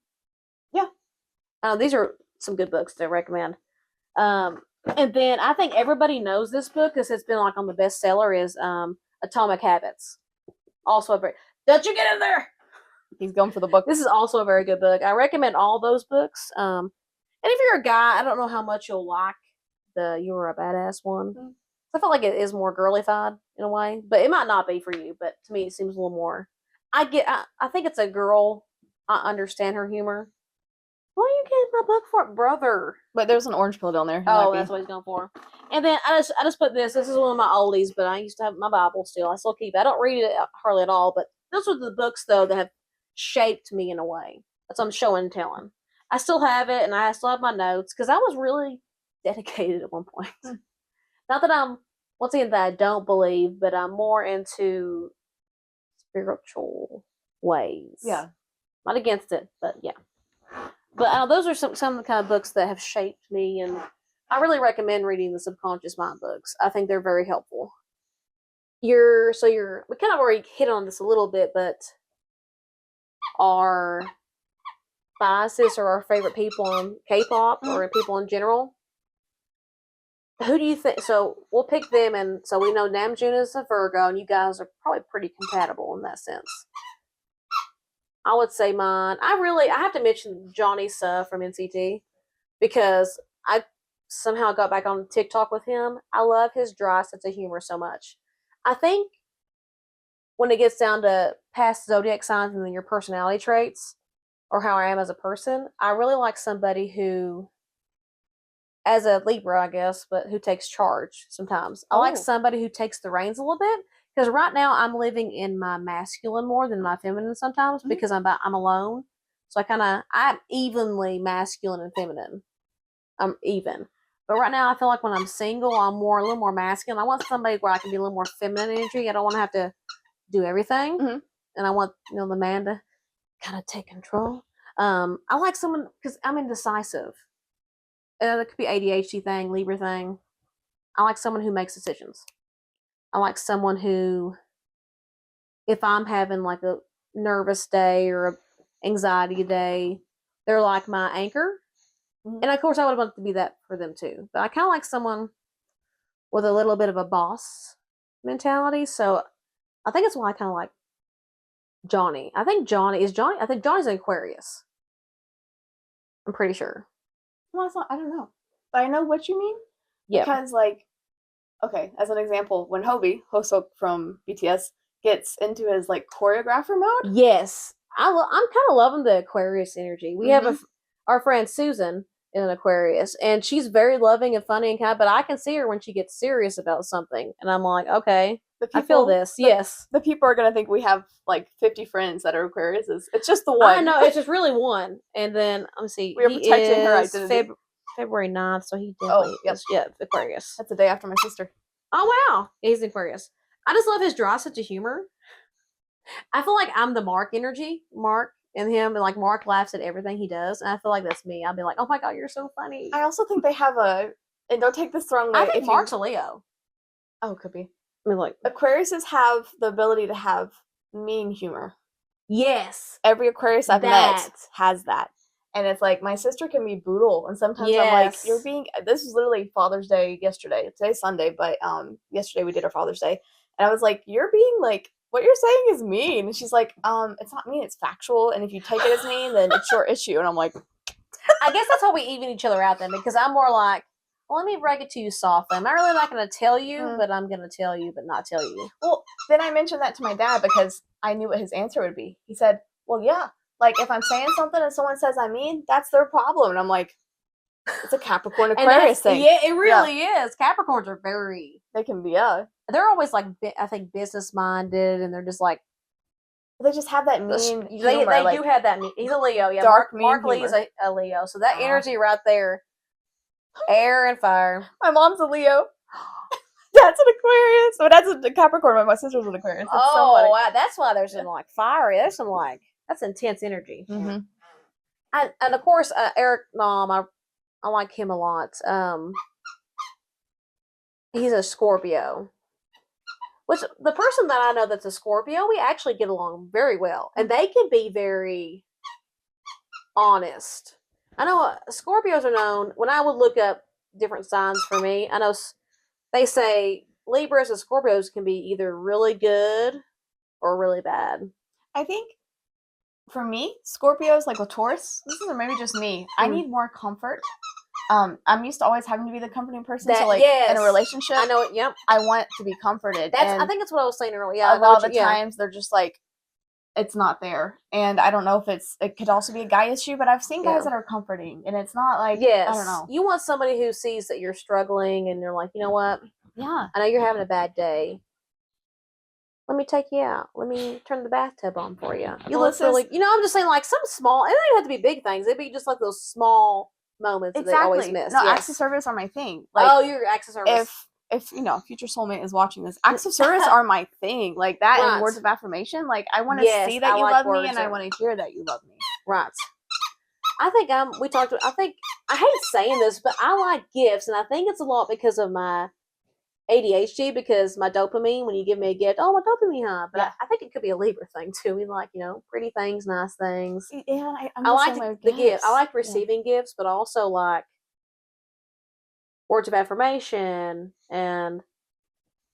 S2: Yeah.
S1: These are some good books to recommend. And then I think everybody knows this book because it's been like on the bestseller is Atomic Habits. Also don't you get in there?
S2: He's going for the book.
S1: This is also a very good book. I recommend all those books. And if you're a guy, I don't know how much you'll like the You Are a Badass one. I feel like it is more girlified in a way, but it might not be for you. But to me, it seems a little more. I think it's a girl. I understand her humor. What are you getting my book for, brother?
S2: But there's an orange pill down there.
S1: Oh, that's what he's going for. And then I just put this. This is one of my oldies, but I used to have my Bible still. I still keep it. I don't read it hardly at all, but those are the books though that have shaped me in a way. That's what I'm showing and telling. I still have it, and I still have my notes because I was really dedicated at one point. Not that I'm once again that I don't believe, but I'm more into spiritual ways.
S2: Yeah.
S1: Not against it, but yeah. But those are some of the kind of books that have shaped me, and I really recommend reading the Subconscious Mind books. I think they're very helpful. We kind of already hit on this a little bit, but our biases or our favorite people in K-pop or people in general. Who do you think? So we'll pick them, and so we know Namjoon is a Virgo, and you guys are probably pretty compatible in that sense. I would say mine. I have to mention Johnny Suh from NCT because I somehow got back on TikTok with him. I love his dry sense of humor so much. I think when it gets down to past zodiac signs and then your personality traits or how I am as a person, I really like somebody who, as a Libra, I guess, but who takes charge sometimes. I like somebody who takes the reins a little bit. Because right now I'm living in my masculine more than my feminine sometimes because I'm alone. So I'm evenly masculine and feminine. I'm even. But right now I feel like when I'm single, I'm a little more masculine. I want somebody where I can be a little more feminine energy. I don't want to have to do everything. And I want, the man to kind of take control. I like someone, because I'm indecisive. It could be ADHD thing, Libra thing. I like someone who makes decisions. I like someone who, if I'm having like a nervous day or a anxiety day, they're like my anchor. And of course I would want to be that for them too. But I kind of like someone with a little bit of a boss mentality. So I think it's why I kind of like Johnny. I think Johnny's an Aquarius. I'm pretty sure.
S2: Well, I don't know. But I know what you mean.
S1: Yeah.
S2: Because okay, as an example, when Hoseok from BTS, gets into his choreographer mode.
S1: Yes, I'm kind of loving the Aquarius energy. We have our friend Susan in an Aquarius, and she's very loving and funny and kind. But I can see her when she gets serious about something, and I'm like, okay, I feel this. Yes,
S2: the people are gonna think we have 50 friends that are Aquariuses. It's just the one.
S1: I know, it's just really one. And then let me see.
S2: We are protecting her identity.
S1: February 9th, so he definitely is Aquarius.
S2: That's the day after my sister.
S1: Oh wow, he's Aquarius. I just love his dry sense of humor. I feel like I'm the Mark energy, Mark and him, and Mark laughs at everything he does, and I feel like that's me. I'll be like, oh my god, you're so funny.
S2: I also think they have and don't take this the wrong way.
S1: I think Mark's a Leo.
S2: Oh, could be.
S1: I mean,
S2: Aquariuses have the ability to have mean humor.
S1: Yes.
S2: Every Aquarius I've met has that. And it's my sister can be brutal, and sometimes I'm like, this was literally Father's Day yesterday. Today's Sunday, but yesterday we did our Father's Day. And I was like, you're being what you're saying is mean. And she's like, it's not mean, it's factual. And if you take it as mean, then it's your issue. And I'm like,
S1: I guess that's how we even each other out then, because I'm more like, well, let me break it to you softly. I'm not really not going to tell you, but I'm going to tell you, but not tell you.
S2: Well, then I mentioned that to my dad because I knew what his answer would be. He said, well, yeah. If I'm saying something and someone says I mean, that's their problem. And I'm like, it's a Capricorn Aquarius thing.
S1: Yeah, it really is. Capricorns are
S2: they can be,
S1: they're always I think business minded, and they're just
S2: they just have that mean humor.
S1: They do have that mean. He's a Leo, yeah. Mark Lee is a Leo, so that energy right there, air and fire.
S2: My mom's a Leo. That's an Aquarius. So that's a Capricorn. My sister's an Aquarius.
S1: Wow. That's why there's some fiery. There's some that's intense energy.
S2: Mm-hmm.
S1: And of course, Eric Nam, I like him a lot. He's a Scorpio. Which the person that I know that's a Scorpio, we actually get along very well, and they can be very honest. I know Scorpios are known. When I would look up different signs for me, I know they say Libras and Scorpios can be either really good or really bad.
S2: I think for me, Scorpios with Taurus, this is maybe just me. I need more comfort. I'm used to always having to be the comforting person.
S1: That
S2: so like
S1: yes,
S2: in a relationship,
S1: I know it. Yep,
S2: I want to be comforted.
S1: that's.
S2: And
S1: I think that's what I was saying earlier. Yeah,
S2: a lot of the times they're just like, it's not there. And I don't know if it could also be a guy issue, but I've seen guys that are comforting, and it's not like,
S1: yes,
S2: I don't know.
S1: You want somebody who sees that you're struggling, and you're like, you know what?
S2: Yeah,
S1: I know you're having a bad day. Let me take you out. Let me turn the bathtub on for you. You look really, I'm just saying, like, some small, it doesn't have to be big things. It'd be just like those small moments that they always miss.
S2: No,
S1: yes.
S2: acts of service are my thing. Like,
S1: oh, your acts of service.
S2: If future soulmate is watching this, acts of service are my thing. Like that and words of affirmation. Like I want to see that you love me, and I want to hear that you love me.
S1: Right. I think I think I hate saying this, but I like gifts, and I think it's a lot because of my ADHD, because my dopamine, when you give me a gift, my dopamine high. But I think it could be a Libra thing too. We like, pretty things, nice things.
S2: Yeah,
S1: I like the gift. I like receiving gifts, but also like words of affirmation, and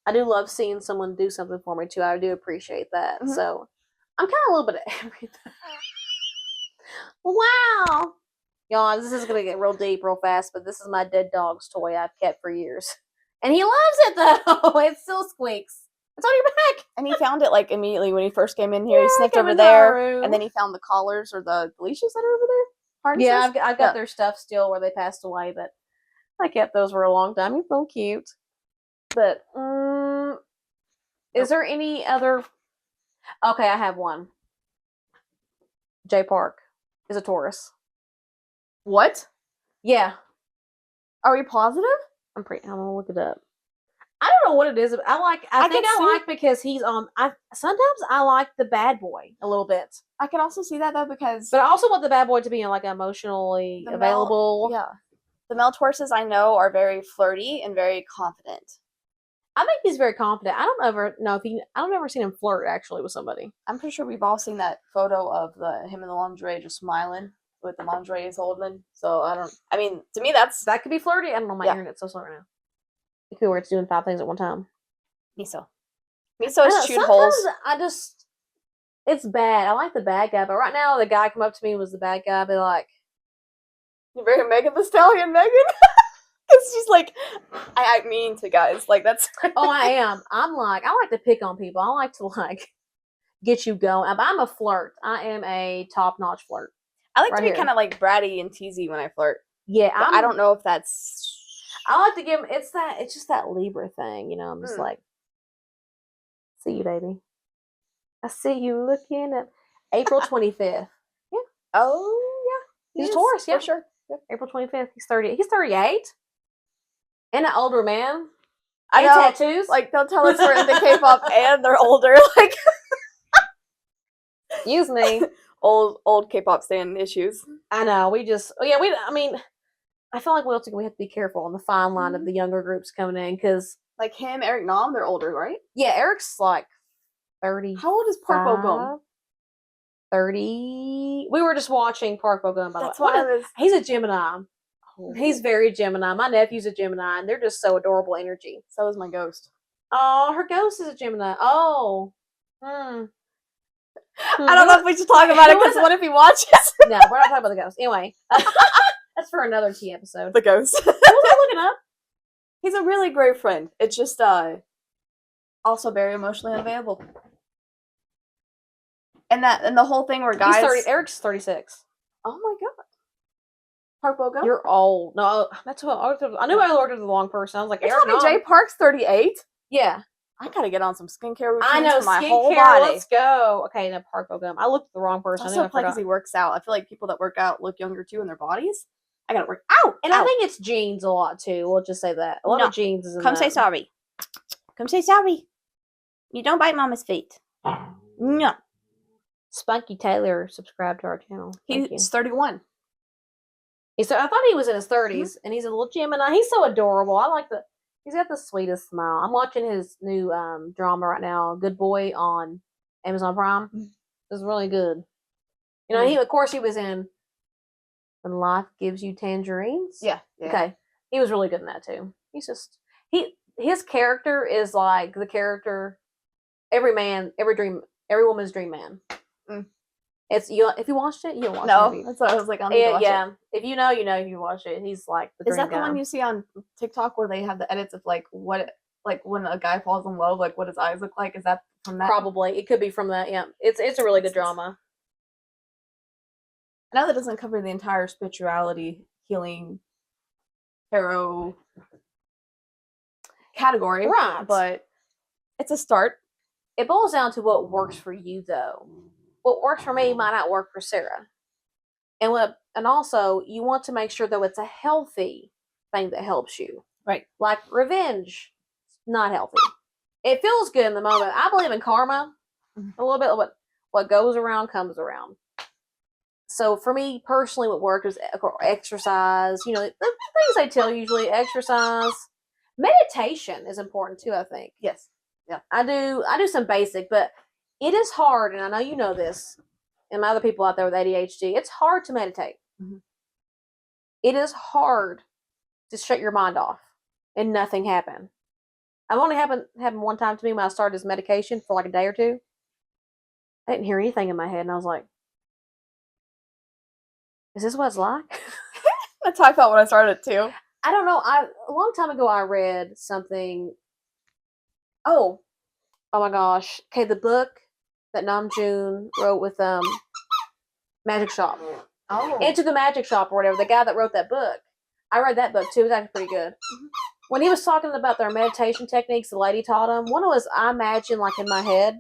S1: I do love seeing someone do something for me too. I do appreciate that. Mm-hmm. So I'm kind of a little bit of everything. Wow. Y'all, this is going to get real deep real fast, but this is my dead dog's toy I've kept for years. And he loves it, though. It still squeaks. It's on your back.
S2: And he found it, like, immediately when he first came in here. He sniffed over there, and then he found the collars or the leashes that are over there. Harnesses.
S1: Yeah, I've got their stuff still where they passed away, but I kept those for a long time. He's so cute. But, is there any other... Okay, I have one. J Park is a Taurus.
S2: What?
S1: Yeah.
S2: Are we positive?
S1: I'm gonna look it up. I don't know what it is. I think I like because he's sometimes I like the bad boy a little bit.
S2: I can also see that though, because
S1: but I also want the bad boy to be like emotionally available.
S2: The male Tauruses I know are very flirty and very confident.
S1: I think he's very confident. I don't ever seen him flirt actually with somebody.
S2: I'm pretty sure we've all seen that photo of him in the lingerie just smiling with the lingerie he's holding. So to me that
S1: could be flirty. I don't know, my internet's so slow right now. It could be where it's doing 5 things at one time.
S2: Miso is chewed holes.
S1: It's bad. I like the bad guy, but right now the guy come up to me and was the bad guy. I'd be like,
S2: "You're very Megan Thee Stallion, Megan." Because she's like, I mean to guys like that's.
S1: Oh, I am. I'm like, I like to pick on people. I like to like get you going. I'm a flirt. I am a top-notch flirt.
S2: I like to be kind of like bratty and teasy when I flirt.
S1: Yeah,
S2: I don't know if that's.
S1: I like to give him. It's just that Libra thing, I'm just like, see you, baby. I see you looking at April 25th. Yeah.
S2: Oh yeah.
S1: He's a Taurus. Yeah,
S2: for sure. Yep.
S1: April 25th. He's 30. He's 38. And an older man.
S2: I know. Tattoos. Like they'll tell us we're into K-pop and they're older. Like,
S1: excuse me.
S2: Old K-pop stan issues.
S1: I know. I feel like we have to be careful on the fine line of the younger groups coming in, because
S2: like him, Eric Nam, they're older, right?
S1: Yeah, Eric's like 30.
S2: How old is Park Bo-gum?
S1: 30. We were just watching Park Bo-gum.
S2: That's why
S1: he's a Gemini. Oh. He's very Gemini. My nephew's a Gemini, and they're just so adorable energy.
S2: So is my ghost.
S1: Oh, her ghost is a Gemini. Oh. I
S2: don't know if we should talk about it, because what if he watches?
S1: No, we're not talking about the ghost. Anyway. That's for another tea episode.
S2: The ghost.
S1: What was I looking up?
S2: He's a really great friend. It's just also very emotionally unavailable. And the whole thing where guys.
S1: Eric's 36.
S2: Oh my god. Park Bo-gum?
S1: You're old. No, that's what I knew I ordered the wrong person. I was like,
S2: Eric Nam. Jay Park's 38.
S1: Yeah.
S2: I gotta get on some skincare routines.
S1: I know,
S2: for my whole body.
S1: Let's go. Okay, no, Park Bo-gum. I looked at the wrong person.
S2: Also, because he works out. I feel like people that work out look younger too in their bodies. I gotta work out.
S1: And I think it's genes a lot too. We'll just say that. A lot of genes is in
S2: Come say sorry. Come say sorry. You don't bite mama's feet. No.
S1: Spunky Taylor subscribed to our channel.
S2: He's 31.
S1: I thought he was in his 30s, and he's a little Gemini. He's so adorable. He's got the sweetest smile. I'm watching his new drama right now, Good Boy, on Amazon Prime. It's really good. He was in When Life Gives You Tangerines.
S2: Yeah.
S1: Okay. He was really good in that too. He's just his character is like the character every woman's dream man. It's you. If you watched it, you watched it.
S2: No,
S1: Have you?
S2: that's what I was like. I need to watch
S1: Yeah.
S2: it.
S1: If you know, you know. If you watch it, he's like the
S2: Is
S1: dream
S2: that the
S1: guy.
S2: one you see on TikTok where they have the edits of like what, like when a guy falls in love, like what his eyes look like? Is that from that?
S1: Probably. It could be from that. Yeah. It's a really good drama.
S2: I know that doesn't cover the entire spirituality, healing, tarot category,
S1: Right.
S2: but it's a start.
S1: It boils down to what works for you, though. What works for me might not work for Sarah. And also you want to make sure though it's a healthy thing that helps you.
S2: Right.
S1: Like revenge, not healthy. It feels good in the moment. I believe in karma. A little bit of what goes around comes around. So for me personally, what worked was exercise. You know, the things I tell you usually: exercise, meditation is important too. I think.
S2: Yes.
S1: Yeah, I do some basic, but it is hard, and I know you know this. And my other people out there with ADHD, it's hard to meditate.
S2: Mm-hmm.
S1: It is hard to shut your mind off and nothing happen. I've only happened one time to me when I started this medication for like a day or two. I didn't hear anything in my head, and I was like, "Is this what it's like?"
S2: That's how I felt when I started too.
S1: I don't know. A long time ago I read something. Oh my gosh. Okay, the book that Namjoon wrote with Magic Shop.
S2: Oh.
S1: Into the Magic Shop or whatever. The guy that wrote that book. I read that book too. It was actually pretty good. Mm-hmm. When he was talking about their meditation techniques, the lady taught him. One was I imagine like in my head,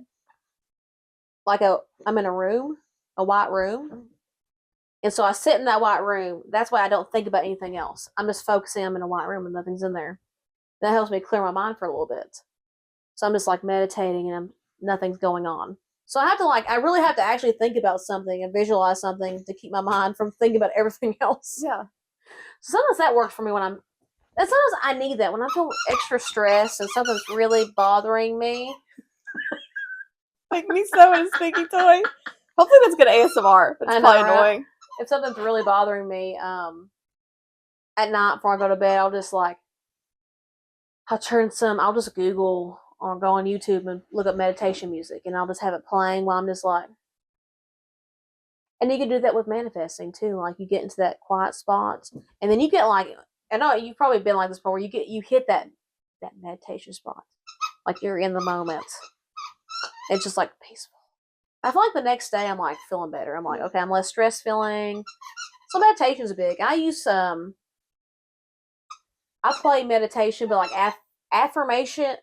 S1: like I'm in a room, a white room. And so I sit in that white room. That's why I don't think about anything else. I'm just focusing. I'm in a white room and nothing's in there. That helps me clear my mind for a little bit. So I'm just like meditating and nothing's going on. So I really have to actually think about something and visualize something to keep my mind from thinking about everything else.
S2: Yeah.
S1: So sometimes that works for me sometimes I need that when I feel extra stressed and something's really bothering me.
S2: Like me so in a squeaky toy. Hopefully that's good ASMR. It's probably annoying.
S1: If something's really bothering me, at night before I go to bed, I'll just I'll just Google or go on YouTube and look up meditation music, and I'll just have it playing while I'm just like. And you can do that with manifesting too. Like you get into that quiet spot, and then you get like, I know you've probably been like this before. Where you hit that meditation spot, like you're in the moment. It's just like peaceful. I feel like the next day I'm like feeling better. I'm like, okay, I'm less stressed feeling. So meditation's big. I use I play meditation, but like affirmation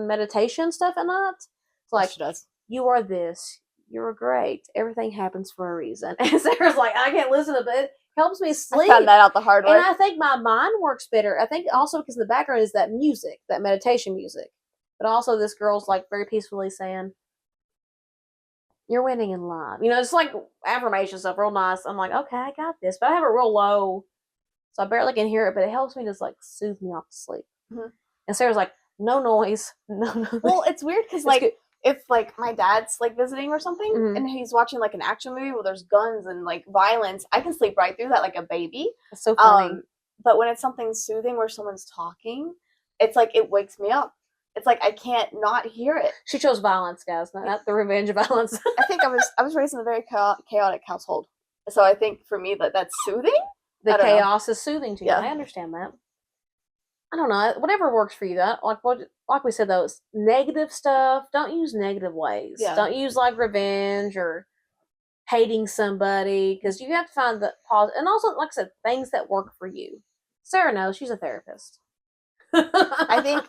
S1: meditation stuff at night. It's like you are this. You're great. Everything happens for a reason. And Sarah's like, I can't listen to it. It helps me sleep.
S2: I found that out the hard way.
S1: And I think my mind works better. I think also because the background is that music, that meditation music. But also this girl's like very peacefully saying, you're winning in life. You know, it's like affirmation stuff, real nice. I'm like, okay, I got this. But I have it real low, so I barely can hear it, but it helps me just like soothe me off to sleep. Mm-hmm. And Sarah's like, no noise. No.
S2: Well, it's weird because like good. If like my dad's like visiting or something, mm-hmm. and he's watching like an action movie where there's guns and like violence, I can sleep right through that like a baby.
S1: It's so funny.
S2: But when it's something soothing where someone's talking, it's like it wakes me up. It's like I can't not hear it.
S1: She chose violence, guys, not the revenge of violence.
S2: I think I was raised in a very chaotic household, so I think for me that's soothing.
S1: The chaos is soothing to you. Yeah. I understand that. I don't know. Whatever works for you. Like we said, though, it's negative stuff. Don't use negative ways. Yeah. Don't use like revenge or hating somebody, because you have to find the positive. And also, like I said, things that work for you. Sarah knows, she's a therapist.
S2: I think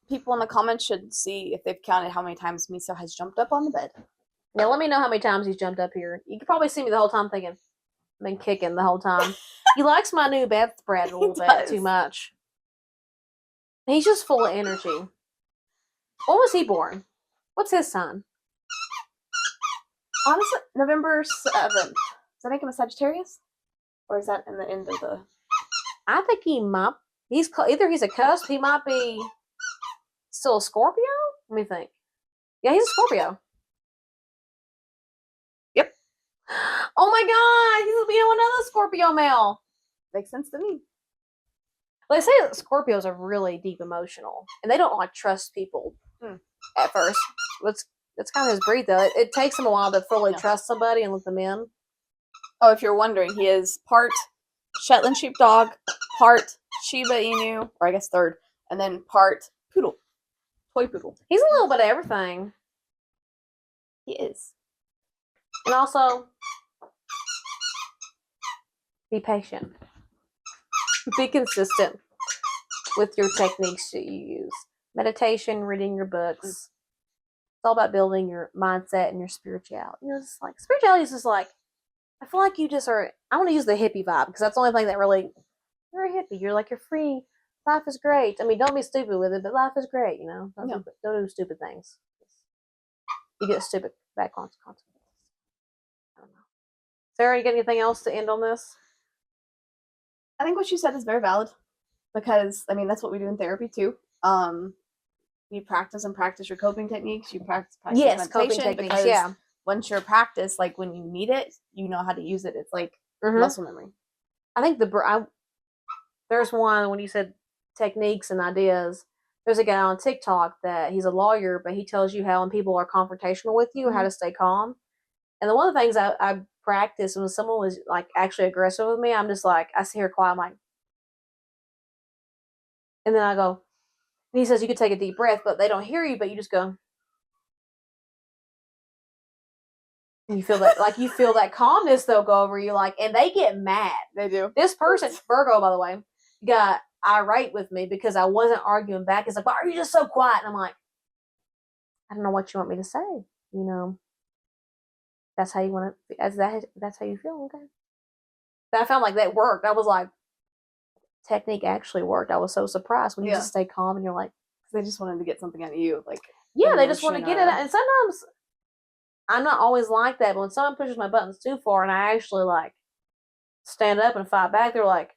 S2: people in the comments should see if they've counted how many times Miso has jumped up on the bed.
S1: Yeah, let me know how many times he's jumped up here. You can probably see me the whole time thinking, I've been kicking the whole time. He likes my new bedspread a little bit too much. He's just full of energy. When was he born? What's his sign?
S2: Honestly, November 7th. Does that make him a Sagittarius? Or is that in the end of the...
S1: I think he might... Either he's a cusp, he might be still a Scorpio? Let me think. Yeah, he's a Scorpio.
S2: Yep.
S1: Oh my god, he's another Scorpio male.
S2: Makes sense to me.
S1: Well, they say that Scorpios are really deep emotional, and they don't like trust people at first. It's it's kind of his breed, though. It takes him a while to fully
S2: Yeah.
S1: trust somebody and let them in.
S2: Oh, if you're wondering, he is part Shetland sheepdog, part Shiba Inu, or I guess third, and then part poodle, toy poodle.
S1: He's a little bit of everything.
S2: He is.
S1: And also, be patient. Be consistent with your techniques that you use. Meditation, reading your books. It's all about building your mindset and your spirituality. You know, it's like spirituality is just like, I feel like you just are. I want to use the hippie vibe because that's the only thing that really. You're a hippie. You're like, you're free. Life is great. I mean, don't be stupid with it, but life is great. You know, don't do stupid things. You get stupid back consequences. I don't know. Sarah, you got anything else to end on this?
S2: I think what you said is very valid because I mean that's what we do in therapy too. You practice your coping techniques. You practice
S1: coping techniques. Yeah.
S2: Once you're practiced, like when you need it, you know how to use it. It's like muscle memory.
S1: I think there's one when you said techniques and ideas. There's a guy on TikTok that he's a lawyer, but he tells you how when people are confrontational with you, how to stay calm. And one of the things I practiced when someone was like actually aggressive with me, I'm just like, I sit here quiet, I'm like, and then I go, and he says you could take a deep breath, but they don't hear you, but you just go. And you feel that, like you feel that calmness they'll go over you, like, and they get mad.
S2: They do.
S1: This person, Virgo, by the way, got irate with me because I wasn't arguing back. He's like, why are you just so quiet? And I'm like, I don't know what you want me to say. You know, that's how you want to, that's how you feel, okay? But I found like that worked. I was like, technique actually worked. I was so surprised when you just stay calm and you're like,
S2: they just wanted to get something out of you, like
S1: they just want to get it out. And sometimes I'm not always like that, but when someone pushes my buttons too far and I actually like stand up and fight back, they're like,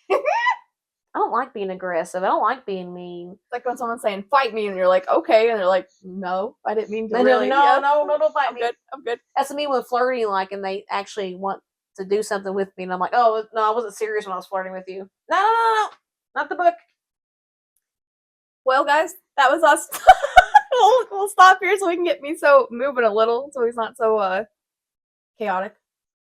S1: I don't like being aggressive. I don't like being mean.
S2: It's like when someone's saying fight me and you're like, okay, and they're like, no, I didn't mean to. Really.
S1: No, don't fight me.
S2: I'm good.
S1: That's me when flirting, like, and they actually want to do something with me, and I'm like, oh no, I wasn't serious when I was flirting with you. No, not the book.
S2: Well, guys, that was us. we'll stop here so we can get me moving a little, so he's not so chaotic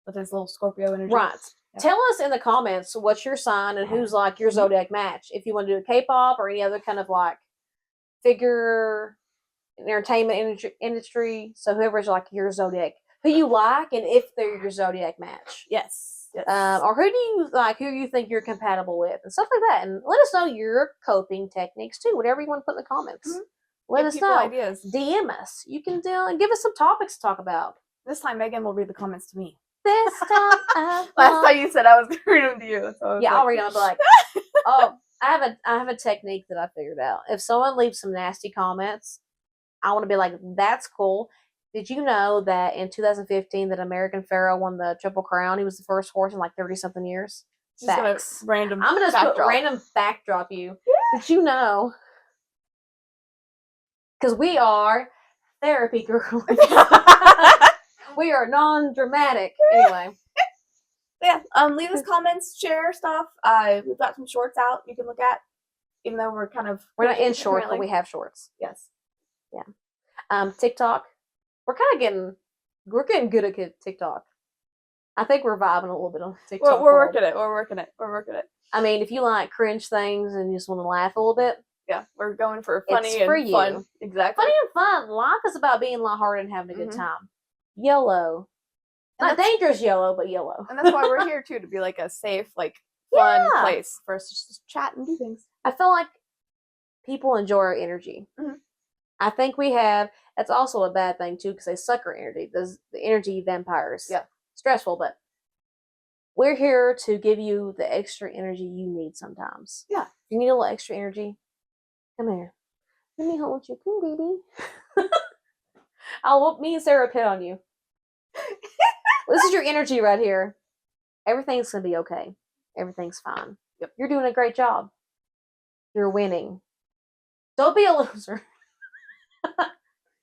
S2: with his little Scorpio energy.
S1: Right. Yeah. Tell us in the comments what's your sign and who's like your zodiac match. If you want to do a K-pop or any other kind of like figure entertainment industry, so whoever's like your zodiac, who you like, and if they're your zodiac match.
S2: Yes.
S1: Or who do you like? Who you think you're compatible with, and stuff like that. And let us know your coping techniques too. Whatever you want to put in the comments. Mm-hmm. Let us know.
S2: Ideas.
S1: DM us. You can and give us some topics to talk about.
S2: This time, Megan will read the comments to me.
S1: This time,
S2: last time you said I was going to read them to you. So
S1: I'll read them. I'll be like, oh, I have a technique that I figured out. If someone leaves some nasty comments, I want to be like, that's cool. Did you know that in 2015 that American Pharaoh won the Triple Crown? He was the first horse in like 30-something years. Facts.
S2: I'm gonna just
S1: put random fact drop you. Yeah. Did you know? Because we are therapy girls. We are non-dramatic. Anyway.
S2: Yeah. Leave us comments, share stuff. We've got some shorts out you can look at. Even though we're
S1: not in shorts, but we have shorts.
S2: Yes.
S1: Yeah. TikTok. We're getting good at TikTok. I think we're vibing a little bit on TikTok.
S2: Well, we're working it.
S1: I mean, if you like cringe things and you just want to laugh a little bit.
S2: Yeah, we're going for funny
S1: it's for
S2: and
S1: you.
S2: Fun. Exactly.
S1: Funny and fun. Life is about being lighthearted and having a good time. YOLO. Not dangerous YOLO, but YOLO.
S2: And that's why we're here, too, to be like a safe, like, fun place for us to just chat and do things.
S1: I feel like people enjoy our energy. Mm-hmm. I think we have, that's also a bad thing, too, because they suck our energy. The energy vampires.
S2: Yeah.
S1: Stressful, but we're here to give you the extra energy you need sometimes.
S2: Yeah.
S1: If you need a little extra energy, come here. Let me hold you. Come, baby. Me and Sarah pit on you. This is your energy right here. Everything's going to be okay. Everything's fine.
S2: Yep.
S1: You're doing a great job. You're winning. Don't be a loser.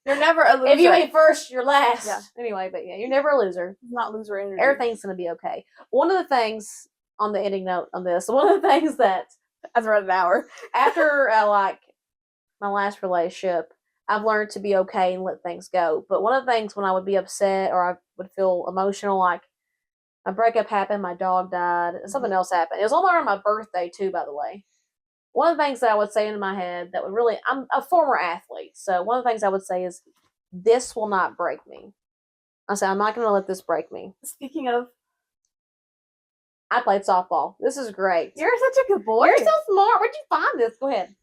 S2: You're never a loser.
S1: If you ain't first, you're last. Yeah. Anyway, but yeah, you're never a loser.
S2: It's not loser energy.
S1: Everything's going to be okay. One of the things, on the ending note on this, one of the things that...
S2: As around an hour.
S1: After, like, my last relationship, I've learned to be okay and let things go. But one of the things when I would be upset or I would feel emotional, like a breakup happened, my dog died, something else happened. It was all around my birthday too, by the way. One of the things that I would say in my head that would really, I'm a former athlete, so one of the things I would say is, this will not break me. I said, I'm not going to let this break me.
S2: Speaking of,
S1: I played softball. This is great.
S2: you're such a good boy.
S1: You're so smart. Where'd you find this? Go ahead.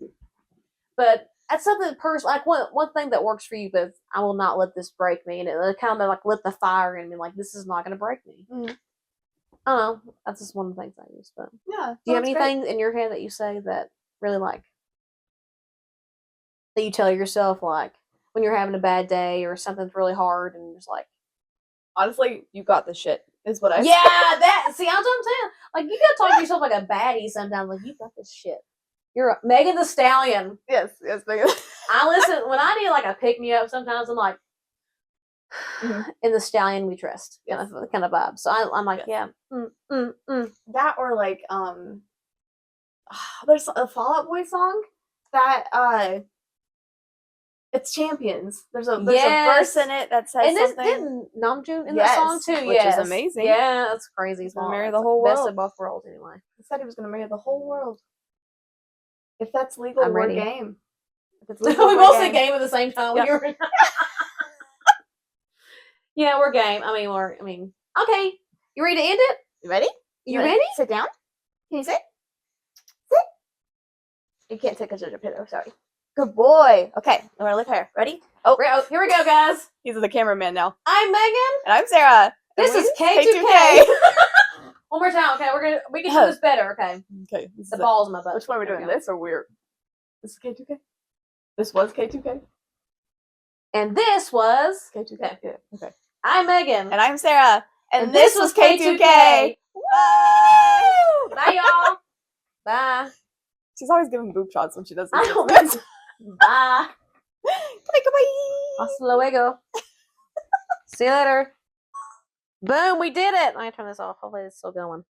S1: But that's something personal. Like one thing that works for you, but I will not let this break me. And it kind of like lit the fire in me. Like, this is not going to break me.
S2: Mm.
S1: I don't know. That's just one of the things I use. But
S2: Yeah.
S1: do you have anything in your head that you say that really like that you tell yourself like when you're having a bad day or something's really hard and you're just like,
S2: honestly, you got this shit. Is what I
S1: yeah, that see, that's what I'm saying. Like you gotta talk to yourself like a baddie sometimes. Like you got this shit. You're Megan the Stallion.
S2: Yes, Megan.
S1: I listen when I need like a pick me up. Sometimes I'm like, in the Stallion we trust, kind of vibe. So I'm like,
S2: yes.
S1: That
S2: or like there's a Fall Out Boy song that it's Champions. There's a verse in it that says
S1: and this
S2: something.
S1: didn't Namjoon in the song too,
S2: which is amazing.
S1: Yeah, that's crazy.
S2: He's gonna marry the whole
S1: best
S2: world.
S1: of both worlds anyway.
S2: He said he was gonna marry the whole world. If that's legal,
S1: I'm
S2: we're
S1: ready.
S2: game. If it's
S1: We
S2: legal,
S1: both said game at the same time.
S2: Yeah.
S1: Yeah, we're game. I mean, okay. You ready to end it?
S2: You ready?
S1: You ready?
S2: Sit down. Can you sit? Sit. You can't take a pillow. Sorry. Good boy. Okay, I'm gonna lift her. Ready?
S1: Oh, here we go, guys.
S2: He's the cameraman now.
S1: I'm Megan,
S2: and I'm Sarah.
S1: This is K2K. One more time, okay? We can do this better, okay?
S2: Okay.
S1: The ball's in my butt.
S2: Which one are we doing? This or weird? This is K2K. This was K2K.
S1: And this was
S2: K2K.
S1: Okay.
S2: Yeah. Okay.
S1: I'm Megan,
S2: And I'm Sarah. And
S1: this was K2K.
S2: Woo!
S1: Bye, y'all. Bye.
S2: She's always giving boob shots when she does this.
S1: I don't know. Bye.
S2: Bye.
S1: Hasta luego. See you later. Boom, we did it. Let me turn this off. Hopefully it's still going.